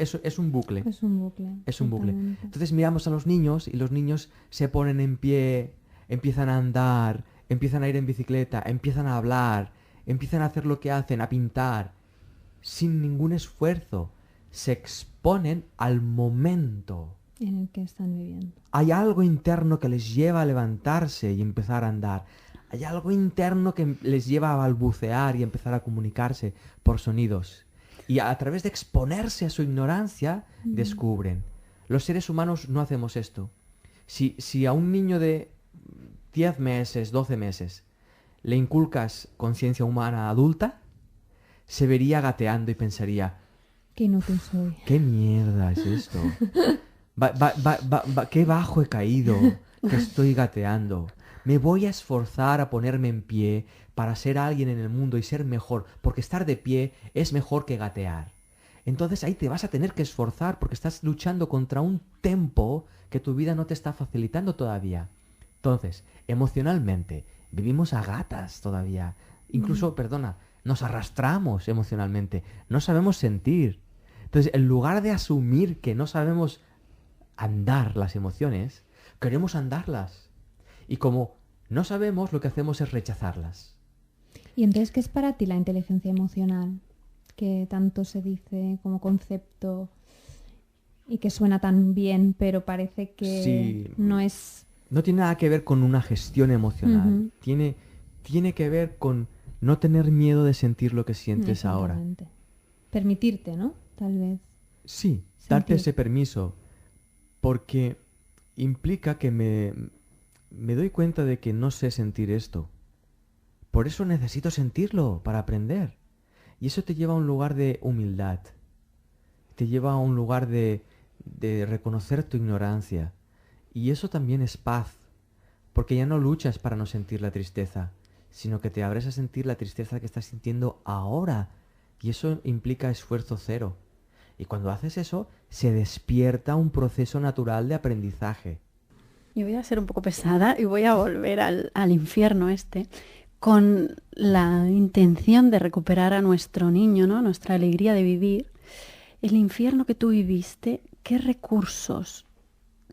bucle. Es un bucle. Es un bucle. Totalmente. Entonces miramos a los niños y los niños se ponen en pie, empiezan a andar, empiezan a ir en bicicleta, empiezan a hablar, empiezan a hacer lo que hacen, a pintar, sin ningún esfuerzo. Se exponen al momento. En el que están viviendo. Hay algo interno que les lleva a levantarse y empezar a andar. Hay algo interno que les lleva a balbucear y empezar a comunicarse por sonidos. Y a través de exponerse a su ignorancia, descubren. Los seres humanos no hacemos esto. Si a un niño de 10 meses, 12 meses, le inculcas conciencia humana adulta, se vería gateando y pensaría, Qué inútil soy. ¿qué mierda es esto? Qué bajo he caído, que estoy gateando. Me voy a esforzar a ponerme en pie para ser alguien en el mundo y ser mejor, porque estar de pie es mejor que gatear. Entonces ahí te vas a tener que esforzar porque estás luchando contra un tempo que tu vida no te está facilitando todavía. Entonces, emocionalmente, vivimos a gatas todavía. Incluso, nos arrastramos emocionalmente. No sabemos sentir. Entonces, en lugar de asumir que no sabemos andar las emociones, queremos andarlas. Y como no sabemos, lo que hacemos es rechazarlas. ¿Y entonces qué es para ti la inteligencia emocional? Que tanto se dice como concepto y que suena tan bien, pero parece que Sí. no es... No tiene nada que ver con una gestión emocional. Tiene que ver con no tener miedo de sentir lo que sientes ahora. Exactamente. Permitirte, ¿no? Tal vez. Sí, darte Sentir. ese permiso. Porque implica que me doy cuenta de que no sé sentir esto. Por eso necesito sentirlo para aprender. Y eso te lleva a un lugar de humildad. Te lleva a un lugar de reconocer tu ignorancia. Y eso también es paz. Porque ya no luchas para no sentir la tristeza, sino que te abres a sentir la tristeza que estás sintiendo ahora. Y eso implica esfuerzo cero. Y cuando haces eso, se despierta un proceso natural de aprendizaje. Yo voy a ser un poco pesada y voy a volver al infierno con la intención de recuperar a nuestro niño, ¿no? Nuestra alegría de vivir. El infierno que tú viviste, ¿qué recursos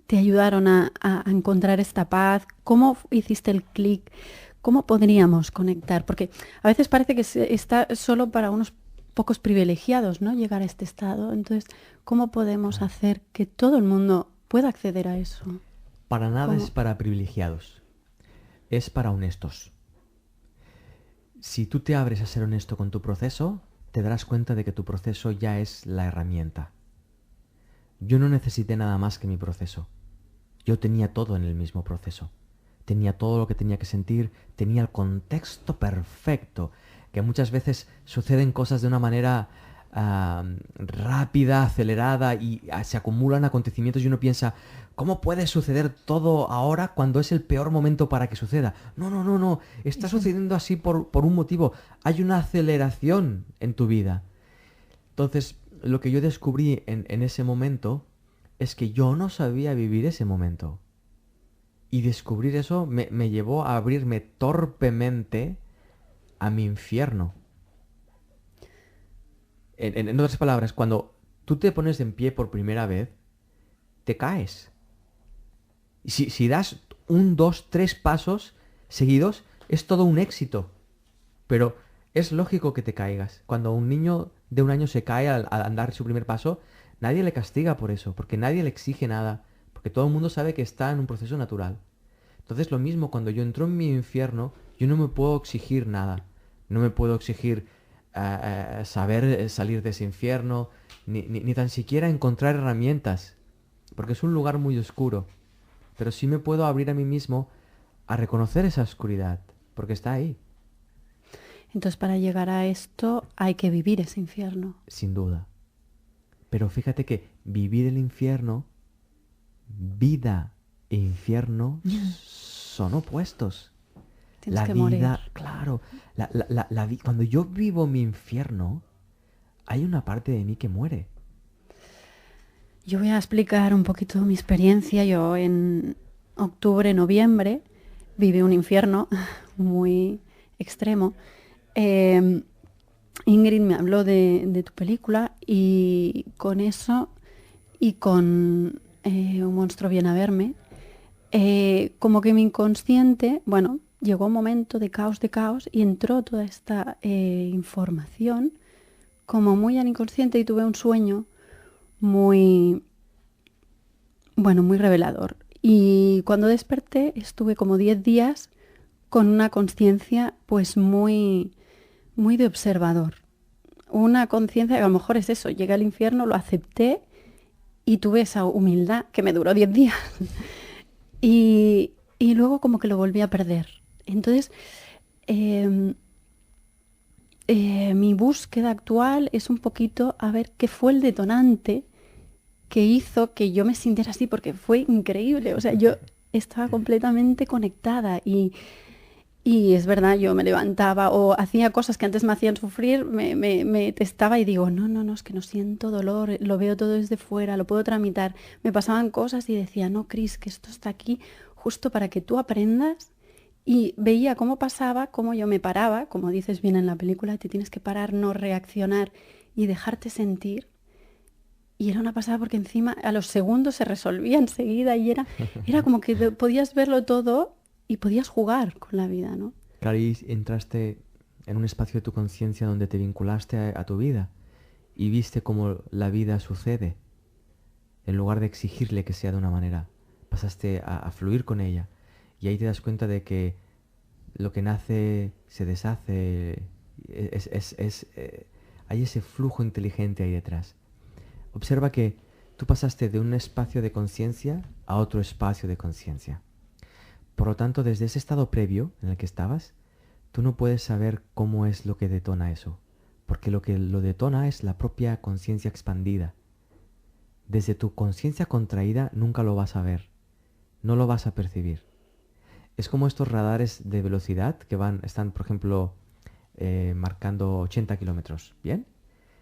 te ayudaron a encontrar esta paz? ¿Cómo hiciste el clic? ¿Cómo podríamos conectar? Porque a veces parece que está solo para unos pocos privilegiados, ¿no? Llegar a este estado. Entonces, ¿cómo podemos hacer que todo el mundo pueda acceder a eso? Para nada ¿Cómo? es para privilegiados, es para honestos. Si tú te abres a ser honesto con tu proceso, te darás cuenta de que tu proceso ya es la herramienta. Yo no necesité nada más que mi proceso. Yo tenía todo en el mismo proceso. Tenía todo lo que tenía que sentir, tenía el contexto perfecto, que muchas veces suceden cosas de una manera rápida, acelerada y se acumulan acontecimientos y uno piensa, ¿cómo puede suceder todo ahora cuando es el peor momento para que suceda? No, no, no, no, está sucediendo así por un motivo. Hay una aceleración en tu vida. Entonces, lo que yo descubrí en ese momento es que yo no sabía vivir ese momento. Y descubrir eso me llevó a abrirme torpemente a mi infierno. En otras palabras, cuando tú te pones en pie por primera vez, te caes. Si das 1, 2, 3 pasos seguidos, es todo un éxito. Pero es lógico que te caigas. Cuando un niño de 1 año se cae al andar su primer paso, nadie le castiga por eso, porque nadie le exige nada, porque todo el mundo sabe que está en un proceso natural. Entonces lo mismo, cuando yo entro en mi infierno, yo no me puedo exigir nada. No me puedo exigir saber salir de ese infierno, ni tan siquiera encontrar herramientas, porque es un lugar muy oscuro. Pero sí me puedo abrir a mí mismo a reconocer esa oscuridad, porque está ahí, Entonces, para llegar a esto hay que vivir ese infierno. sin duda. Pero fíjate que vivir el infierno, vida e infierno son opuestos. Tienes La que vida, morir. claro, cuando yo vivo mi infierno, hay una parte de mí que muere. Yo voy a explicar un poquito mi experiencia. Yo en octubre, noviembre, viví un infierno muy extremo. Eh, Ingrid me habló de tu película y con eso y con Un monstruo viene a verme, como que mi inconsciente, bueno, llegó un momento de caos y entró toda esta información como muy al inconsciente y tuve un sueño muy, bueno, muy revelador. Y cuando desperté estuve como 10 días con una conciencia pues muy, muy de observador. Una conciencia que a lo mejor es eso, llegué al infierno, lo acepté y tuve esa humildad que me duró 10 días. Y luego como que lo volví a perder. Entonces, mi búsqueda actual es un poquito a ver qué fue el detonante que hizo que yo me sintiera así, porque fue increíble. O sea, yo estaba completamente conectada y es verdad, yo me levantaba o hacía cosas que antes me hacían sufrir, me testaba y digo, no, no, no, es que no siento dolor, lo veo todo desde fuera, lo puedo tramitar. Me pasaban cosas y decía, no, Cris, que esto está aquí justo para que tú aprendas. Y veía cómo pasaba, cómo yo me paraba, como dices bien en la película, te tienes que parar, no reaccionar y dejarte sentir. Y era una pasada porque encima a los segundos se resolvía enseguida y era como que podías verlo todo y podías jugar con la vida, ¿no? Claro, y entraste en un espacio de tu conciencia donde te vinculaste a tu vida y viste cómo la vida sucede. En lugar de exigirle que sea de una manera, pasaste a fluir con ella. Y ahí te das cuenta de que lo que nace se deshace. Hay ese flujo inteligente ahí detrás. Observa que tú pasaste de un espacio de conciencia a otro espacio de conciencia. Por lo tanto, desde ese estado previo en el que estabas, tú no puedes saber cómo es lo que detona eso, porque lo que lo detona es la propia conciencia expandida. Desde tu conciencia contraída nunca lo vas a ver, no lo vas a percibir. Es como estos radares de velocidad que están, por ejemplo, marcando 80 kilómetros, ¿bien?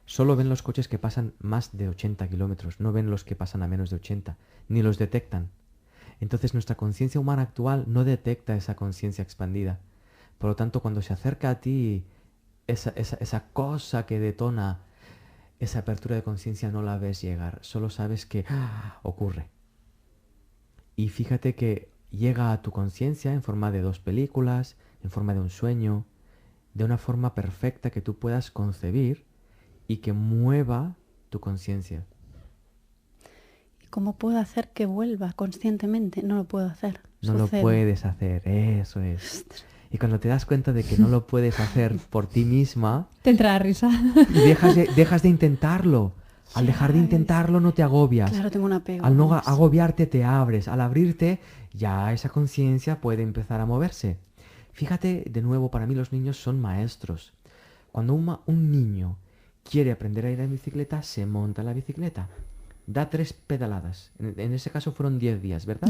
Solo ven los coches que pasan más de 80 kilómetros, no ven los que pasan a menos de 80, ni los detectan. Entonces nuestra conciencia humana actual no detecta esa conciencia expandida. Por lo tanto, cuando se acerca a ti esa cosa que detona esa apertura de conciencia, no la ves llegar, solo sabes que ocurre. Y fíjate que llega a tu conciencia en forma de 2 películas, en forma de un sueño, de una forma perfecta que tú puedas concebir y que mueva tu conciencia. ¿Cómo puedo hacer que vuelva conscientemente? No lo puedo hacer. No lo puedes hacer, eso es. Y cuando te das cuenta de que no lo puedes hacer por ti misma, Te entra la risa. dejas de intentarlo. Al dejar de intentarlo no te agobias. Claro, tengo un apego. Al no agobiarte te abres. Al abrirte ya esa conciencia puede empezar a moverse. Fíjate, de nuevo, para mí los niños son maestros. Cuando un niño quiere aprender a ir en bicicleta, se monta en la bicicleta. Da 3 pedaladas. En ese caso fueron 10 días, ¿verdad?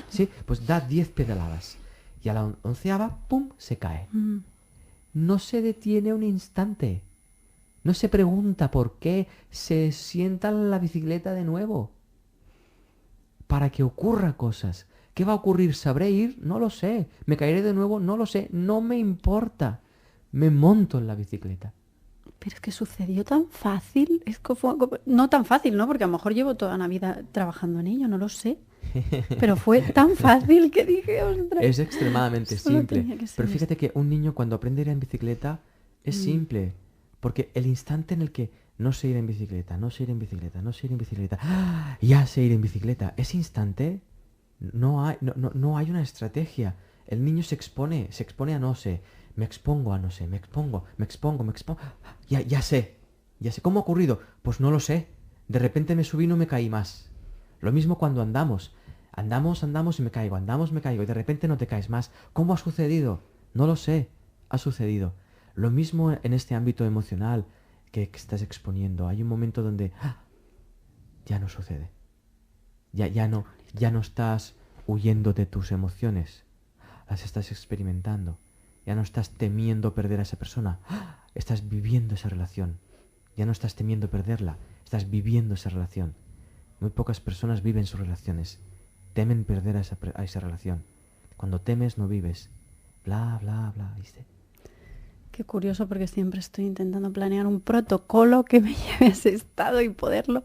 Sí, pues da 10 pedaladas. Y a la 11ª, ¡pum!, se cae. No se detiene un instante. No se pregunta por qué, se sienta en la bicicleta de nuevo. Para que ocurra cosas. ¿Qué va a ocurrir? ¿Sabré ir? No lo sé. ¿Me caeré de nuevo? No lo sé. No me importa. Me monto en la bicicleta. Pero es que sucedió tan fácil. Es que no tan fácil, ¿no? Porque a lo mejor llevo toda una vida trabajando en ello, no lo sé. Pero fue tan fácil que dije, ostras. Es extremadamente Solo simple. tenía que ser Pero fíjate que un niño cuando aprende a ir en bicicleta es simple. Porque el instante en el que no sé ir en bicicleta, no sé ir en bicicleta, no sé ir en bicicleta, ¡ah!, ya sé ir en bicicleta, ese instante no hay una estrategia. El niño se expone a no sé, me expongo a no sé, me expongo, ya sé. ¿Cómo ha ocurrido? Pues no lo sé. De repente me subí y no me caí más. Lo mismo cuando andamos y me caigo, y de repente no te caes más. ¿Cómo ha sucedido? No lo sé, ha sucedido. Lo mismo en este ámbito emocional que estás exponiendo. Hay un momento donde ya no sucede. Ya no estás huyendo de tus emociones. Las estás experimentando. Ya no estás temiendo perder a esa persona. Estás viviendo esa relación. Ya no estás temiendo perderla. Estás viviendo esa relación. Muy pocas personas viven sus relaciones. Temen perder a esa relación. Cuando temes no vives. Bla, bla, bla. ¿Viste? Qué curioso, porque siempre estoy intentando planear un protocolo que me lleve a ese estado y poderlo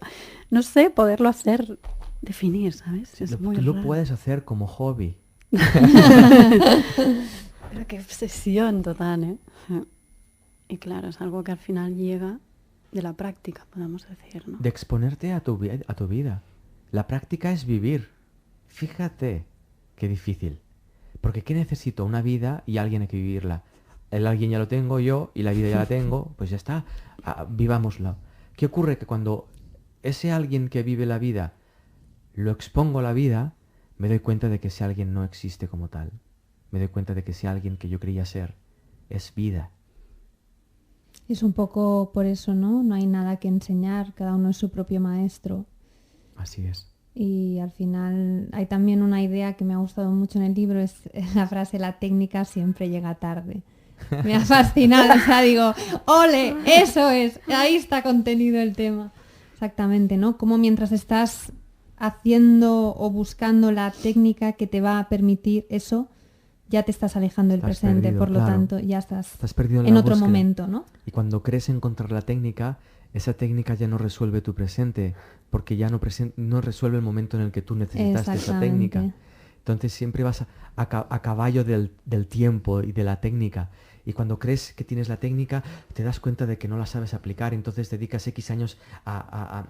hacer, definir, ¿sabes? Es muy Tú raro. lo puedes hacer como hobby. Pero qué obsesión total, ¿eh? Y claro, es algo que al final llega de la práctica, podemos decir, ¿no? De exponerte a tu vida. La práctica es vivir. Fíjate qué difícil. Porque ¿qué necesito? Una vida y alguien hay que vivirla. El alguien ya lo tengo yo y la vida ya la tengo, pues ya está, vivámoslo. ¿Qué ocurre? Que cuando ese alguien que vive la vida lo expongo a la vida, me doy cuenta de que ese alguien no existe como tal. Me doy cuenta de que ese alguien que yo creía ser es vida. Es un poco por eso, ¿no? No hay nada que enseñar, cada uno es su propio maestro. Así es. Y al final hay también una idea que me ha gustado mucho en el libro, es la frase, la técnica siempre llega tarde. Me ha fascinado, o sea, digo, ¡ole! Eso es, ahí está contenido el tema. Exactamente, ¿no? Como mientras estás haciendo o buscando la técnica que te va a permitir eso, ya te estás alejando del presente, perdido, por lo claro. tanto, ya estás perdido en la otro búsqueda. momento, ¿no? Y cuando crees encontrar la técnica, esa técnica ya no resuelve tu presente, porque ya no resuelve el momento en el que tú necesitaste esa técnica. Exactamente. Entonces siempre vas a caballo del tiempo y de la técnica. Y cuando crees que tienes la técnica, te das cuenta de que no la sabes aplicar, entonces dedicas X años a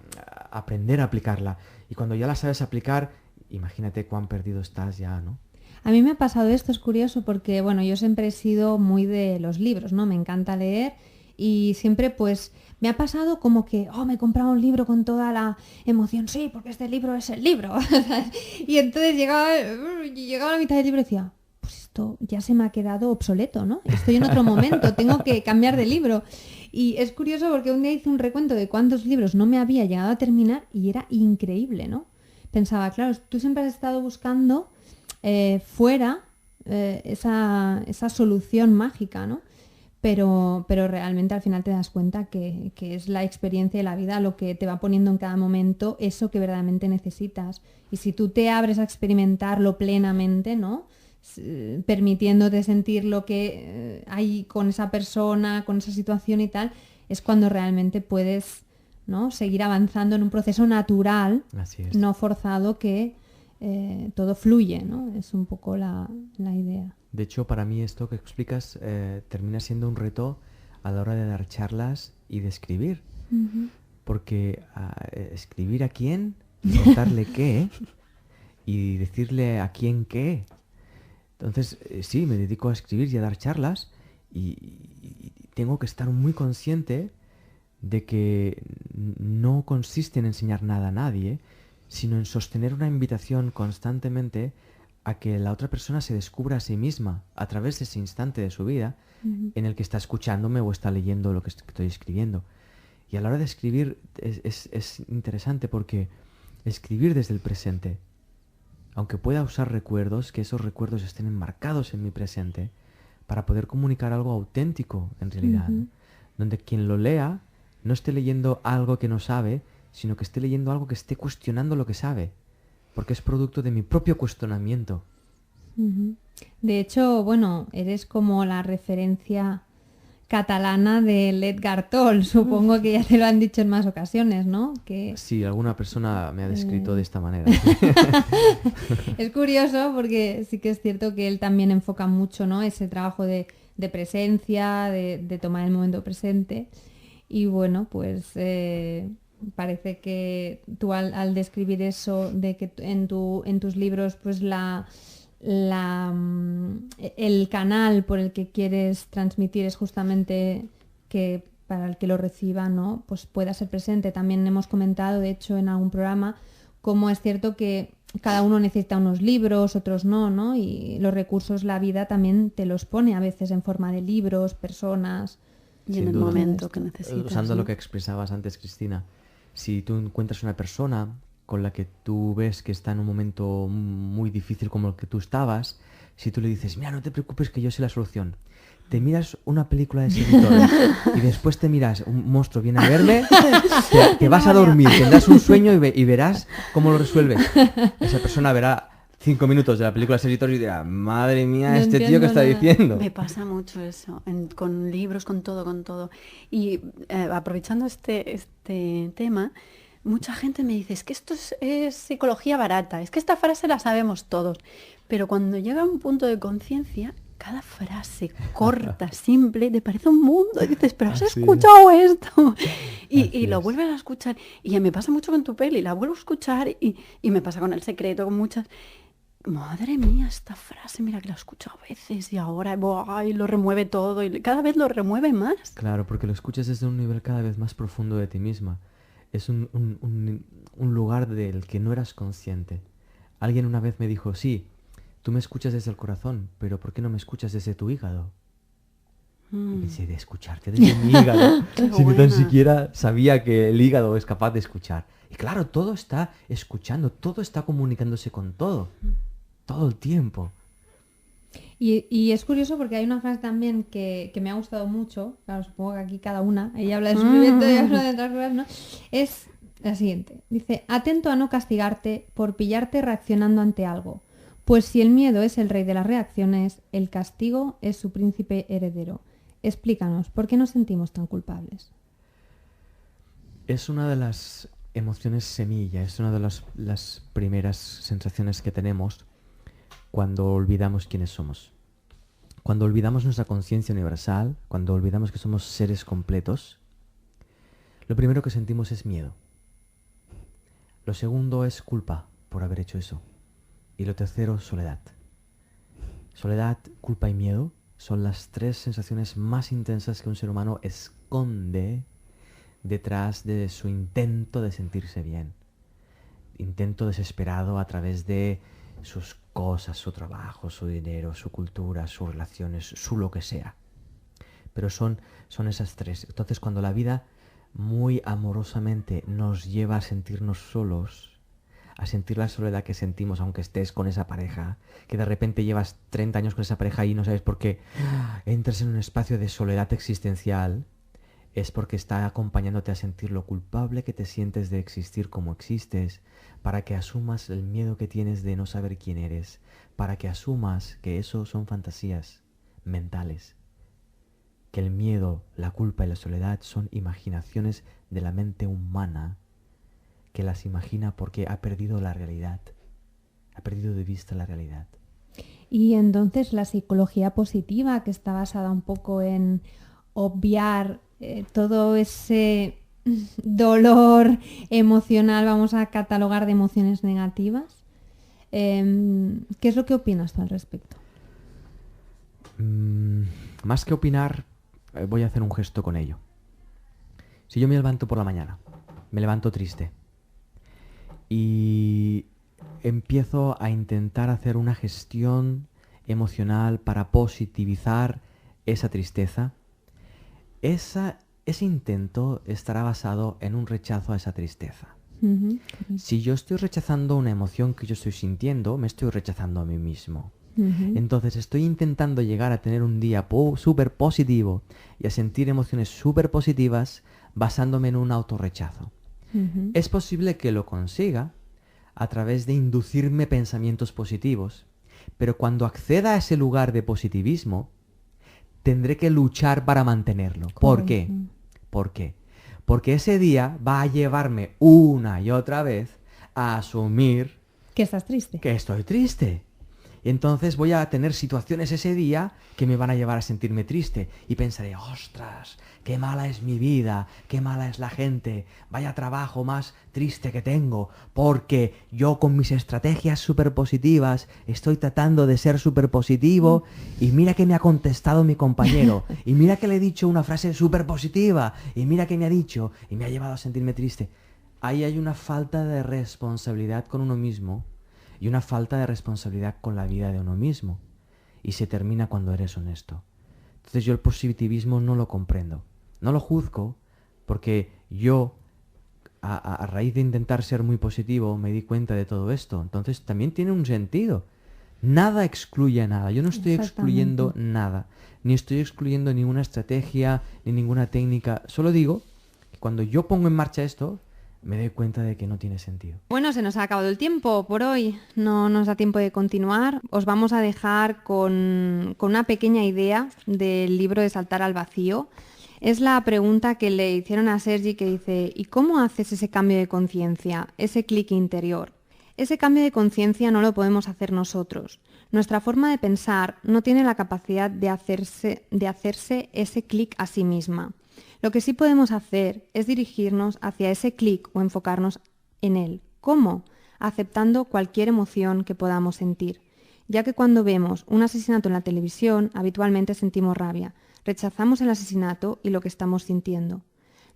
aprender a aplicarla. Y cuando ya la sabes aplicar, imagínate cuán perdido estás ya, ¿no? A mí me ha pasado esto, es curioso, porque bueno, yo siempre he sido muy de los libros, ¿no? Me encanta leer y siempre pues me ha pasado como que, me he comprado un libro con toda la emoción, sí, porque este libro es el libro. Y entonces llegaba a la mitad del libro y decía, pues esto ya se me ha quedado obsoleto, ¿no? Estoy en otro momento, tengo que cambiar de libro. Y es curioso porque un día hice un recuento de cuántos libros no me había llegado a terminar y era increíble, ¿no? Pensaba, claro, tú siempre has estado buscando fuera esa solución mágica, ¿no? Pero realmente al final te das cuenta que es la experiencia de la vida lo que te va poniendo en cada momento eso que verdaderamente necesitas. Y si tú te abres a experimentarlo plenamente, ¿no? Permitiéndote sentir lo que hay con esa persona, con esa situación y tal, es cuando realmente puedes, ¿no? Seguir avanzando en un proceso natural, Así es. no forzado, que todo fluye, ¿no? Es un poco la idea. De hecho, para mí esto que explicas termina siendo un reto a la hora de dar charlas y de escribir. Uh-huh. Porque ¿escribir a quién? contarle qué y decirle a quién qué. Entonces, sí, me dedico a escribir y a dar charlas y tengo que estar muy consciente de que no consiste en enseñar nada a nadie, sino en sostener una invitación constantemente a que la otra persona se descubra a sí misma a través de ese instante de su vida en el que está escuchándome o está leyendo lo que estoy escribiendo. Y a la hora de escribir es interesante porque escribir desde el presente, aunque pueda usar recuerdos, que esos recuerdos estén enmarcados en mi presente, para poder comunicar algo auténtico en realidad, ¿no? Donde quien lo lea no esté leyendo algo que no sabe, sino que esté leyendo algo que esté cuestionando lo que sabe, porque es producto de mi propio cuestionamiento. De hecho, bueno, eres como la referencia catalana del Edgar Toll. Supongo que ya te lo han dicho en más ocasiones, ¿no? Que Sí, alguna persona me ha descrito de esta manera. es curioso porque sí que es cierto que él también enfoca mucho, ¿no? Ese trabajo de presencia, de tomar el momento presente. Y bueno, pues parece que tú al describir eso, de que en tus libros, pues el canal por el que quieres transmitir es justamente que para el que lo reciba, ¿no? Pues pueda ser presente. También hemos comentado, de hecho, en algún programa, cómo es cierto que cada uno necesita unos libros, otros no, ¿no? Y los recursos, la vida también te los pone a veces en forma de libros, personas. Y Sin en el duda. momento que necesitas. Usando ¿no? lo que expresabas antes, Cristina, si tú encuentras una persona con la que tú ves que está en un momento muy difícil como el que tú estabas, si tú le dices, mira, no te preocupes que yo sé la solución, te miras una película de escritores y después te miras, un monstruo viene a verme, te vas a dormir, tendrás un sueño y verás cómo lo resuelves. Esa persona verá 5 minutos de la película Escritor y dirá, madre mía, No este tío entiendo que está nada. diciendo. Me pasa mucho eso, con libros, con todo, con todo. Y aprovechando este tema, mucha gente me dice, es que esto es psicología barata, es que esta frase la sabemos todos. Pero cuando llega a un punto de conciencia, cada frase corta, simple, te parece un mundo. Y dices, pero has Así es. escuchado esto. Y Así lo es. vuelves a escuchar. Y ya me pasa mucho con tu peli, la vuelvo a escuchar y me pasa con El Secreto, con muchas. Madre mía, esta frase, mira que la he escuchado a veces y ahora ¡buah! Y lo remueve todo y cada vez lo remueve más. Claro, porque lo escuchas desde un nivel cada vez más profundo de ti misma. Es un lugar del que no eras consciente. Alguien una vez me dijo, sí, tú me escuchas desde el corazón, pero ¿por qué no me escuchas desde tu hígado? Y pensé, de escucharte desde mi hígado, Qué si no buena. tan siquiera sabía que el hígado es capaz de escuchar. Y claro, todo está escuchando, todo está comunicándose con todo el tiempo. Y es curioso porque hay una frase también que me ha gustado mucho, claro, supongo que aquí cada una, ella habla de sufrimiento y yo hablo de otras cosas, ¿no? Es la siguiente, dice, atento a no castigarte por pillarte reaccionando ante algo, pues si el miedo es el rey de las reacciones, el castigo es su príncipe heredero. Explícanos, ¿por qué nos sentimos tan culpables? Es una de las emociones semilla, es una de las primeras sensaciones que tenemos cuando olvidamos quiénes somos. Cuando olvidamos nuestra conciencia universal, cuando olvidamos que somos seres completos, lo primero que sentimos es miedo. Lo segundo es culpa por haber hecho eso. Y lo tercero, soledad. Soledad, culpa y miedo son las tres sensaciones más intensas que un ser humano esconde detrás de su intento de sentirse bien. Intento desesperado a través de sus cosas, su trabajo, su dinero, su cultura, sus relaciones, su lo que sea. Pero son esas tres. Entonces, cuando la vida muy amorosamente nos lleva a sentirnos solos, a sentir la soledad que sentimos aunque estés con esa pareja, que de repente llevas 30 años con esa pareja y no sabes por qué entras en un espacio de soledad existencial, es porque está acompañándote a sentir lo culpable que te sientes de existir como existes, para que asumas el miedo que tienes de no saber quién eres, para que asumas que eso son fantasías mentales, que el miedo, la culpa y la soledad son imaginaciones de la mente humana que las imagina porque ha perdido la realidad, ha perdido de vista la realidad. Y entonces la psicología positiva, que está basada un poco en obviar todo ese dolor emocional vamos a catalogar de emociones negativas. ¿Qué es lo que opinas tú al respecto? Más que opinar, voy a hacer un gesto con ello. Si yo me levanto por la mañana, me levanto triste y empiezo a intentar hacer una gestión emocional para positivizar esa tristeza, ese intento estará basado en un rechazo a esa tristeza. Uh-huh. Si yo estoy rechazando una emoción que yo estoy sintiendo, me estoy rechazando a mí mismo. Uh-huh. Entonces estoy intentando llegar a tener un día súper positivo y a sentir emociones súper positivas basándome en un autorrechazo. Uh-huh. Es posible que lo consiga a través de inducirme pensamientos positivos, pero cuando acceda a ese lugar de positivismo, tendré que luchar para mantenerlo. ¿Por qué? ¿Por qué? Porque ese día va a llevarme una y otra vez a asumir que estás triste. Que estoy triste. Entonces voy a tener situaciones ese día que me van a llevar a sentirme triste y pensaré, ostras, qué mala es mi vida, qué mala es la gente, vaya trabajo más triste que tengo, porque yo con mis estrategias súper positivas estoy tratando de ser súper positivo y mira que me ha contestado mi compañero y mira que le he dicho una frase súper positiva y mira que me ha dicho y me ha llevado a sentirme triste. Ahí hay una falta de responsabilidad con uno mismo y una falta de responsabilidad con la vida de uno mismo. Y se termina cuando eres honesto. Entonces yo el positivismo no lo comprendo. No lo juzgo porque yo, a raíz de intentar ser muy positivo, me di cuenta de todo esto. Entonces también tiene un sentido. Nada excluye a nada. Yo no estoy excluyendo nada. Ni estoy excluyendo ninguna estrategia, ni ninguna técnica. Solo digo que cuando yo pongo en marcha esto, me doy cuenta de que no tiene sentido. Bueno, se nos ha acabado el tiempo por hoy. No nos da tiempo de continuar. Os vamos a dejar con una pequeña idea del libro de Saltar al Vacío. Es la pregunta que le hicieron a Sergi, que dice, ¿y cómo haces ese cambio de conciencia, ese clic interior? Ese cambio de conciencia no lo podemos hacer nosotros. Nuestra forma de pensar no tiene la capacidad de hacerse ese clic a sí misma. Lo que sí podemos hacer es dirigirnos hacia ese clic o enfocarnos en él. ¿Cómo? Aceptando cualquier emoción que podamos sentir, ya que cuando vemos un asesinato en la televisión, habitualmente sentimos rabia, rechazamos el asesinato y lo que estamos sintiendo.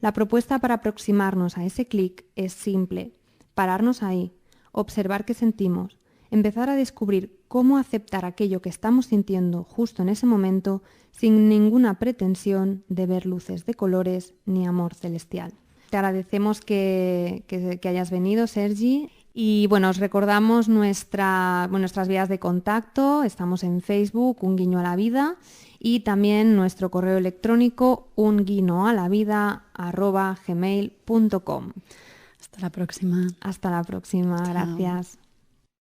La propuesta para aproximarnos a ese clic es simple: pararnos ahí, observar qué sentimos, empezar a descubrir cómo aceptar aquello que estamos sintiendo justo en ese momento sin ninguna pretensión de ver luces de colores ni amor celestial. Te agradecemos que hayas venido, Sergi. Y bueno, os recordamos nuestras vías de contacto. Estamos en Facebook, Un Guiño a la Vida, y también nuestro correo electrónico unguinoalavida@gmail.com. Hasta la próxima. Hasta la próxima. Chao. Gracias.